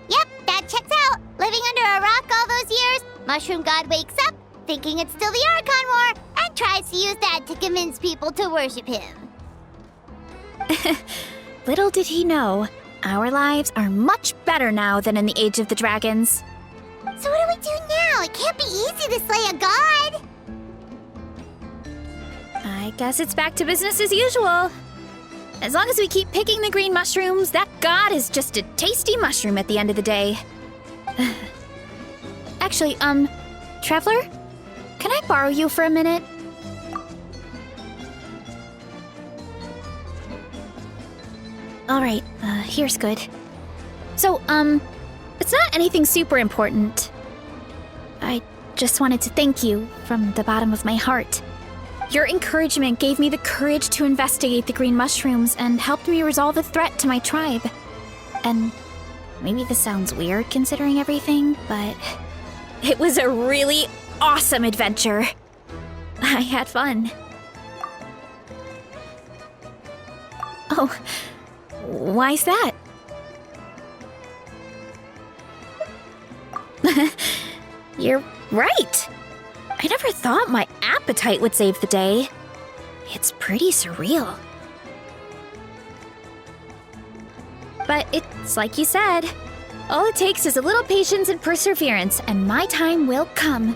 Yep, that checks out. Living under a rock all those years, Mushroom God wakes up, thinking it's still the Archon War, and tries to use that to convince people to worship him. Little did he know, our lives are much better now than in the Age of the Dragons. So what do we do now? It can't be easy to slay a god. I guess it's back to business as usual. As long as we keep picking the green mushrooms, that god is just a tasty mushroom at the end of the day. Actually, Traveler? Can I borrow you for a minute? Alright, here's good. So, it's not anything super important. I just wanted to thank you from the bottom of my heart. Your encouragement gave me the courage to investigate the green mushrooms and helped me resolve a threat to my tribe. And maybe this sounds weird considering everything, but it was a really awesome adventure. I had fun. Oh, why's that? You're right. I never thought my appetite would save the day. It's pretty surreal. But it's like you said. All it takes is a little patience and perseverance, and my time will come.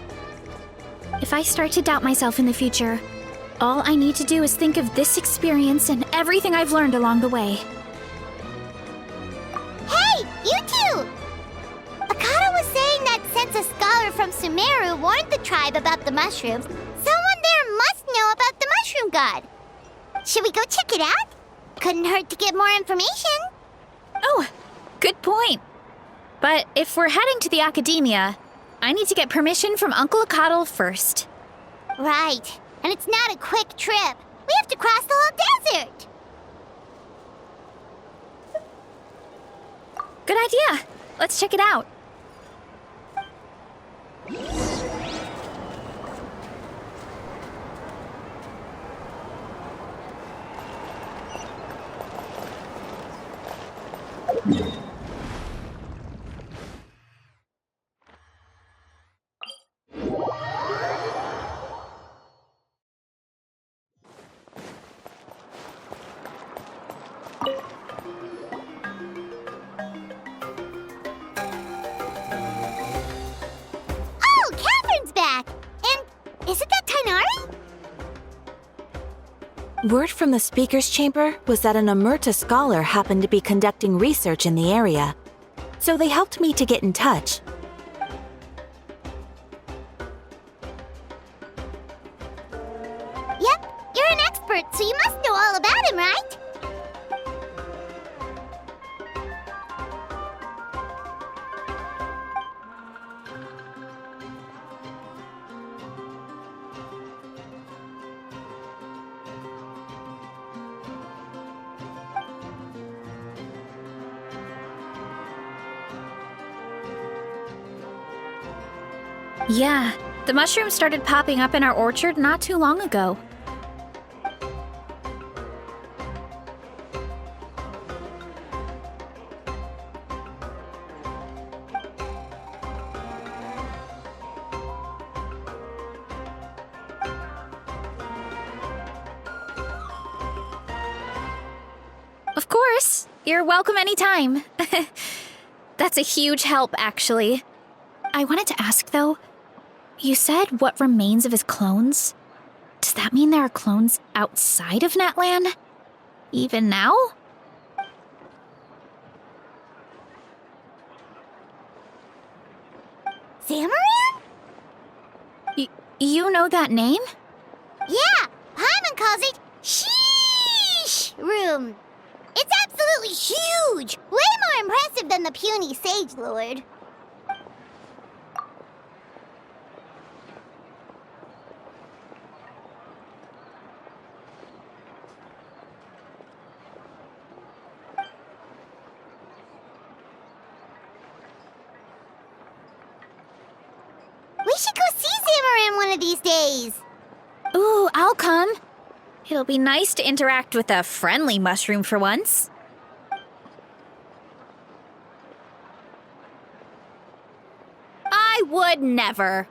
If I start to doubt myself in the future, all I need to do is think of this experience and everything I've learned along the way. Hey, you two! Akata was saying that since a scholar from Sumeru warned the tribe about the mushrooms, someone there must know about the mushroom god. Should we go check it out? Couldn't hurt to get more information. Oh, good point. But if we're heading to the academia, I need to get permission from Uncle Akatl first. Right. And it's not a quick trip. We have to cross the whole desert. Good idea. Let's check it out. Oh, Catherine's back! And isn't that Tainari? Word from the speaker's chamber was that an Omerta scholar happened to be conducting research in the area, so they helped me to get in touch. Yep, you're an expert, so you must know all about him, right? Yeah, the mushrooms started popping up in our orchard not too long ago. Of course. You're welcome anytime. That's a huge help, actually. I wanted to ask, though, you said what remains of his clones? Does that mean there are clones outside of Natlan? Even now? Zamaran? You know that name? Yeah, Paimon calls it Sheesh Room. It's absolutely huge! Way more impressive than the puny Sage Lord. We should go see Zamaran one of these days. Ooh, I'll come. It'll be nice to interact with a friendly mushroom for once. I would never.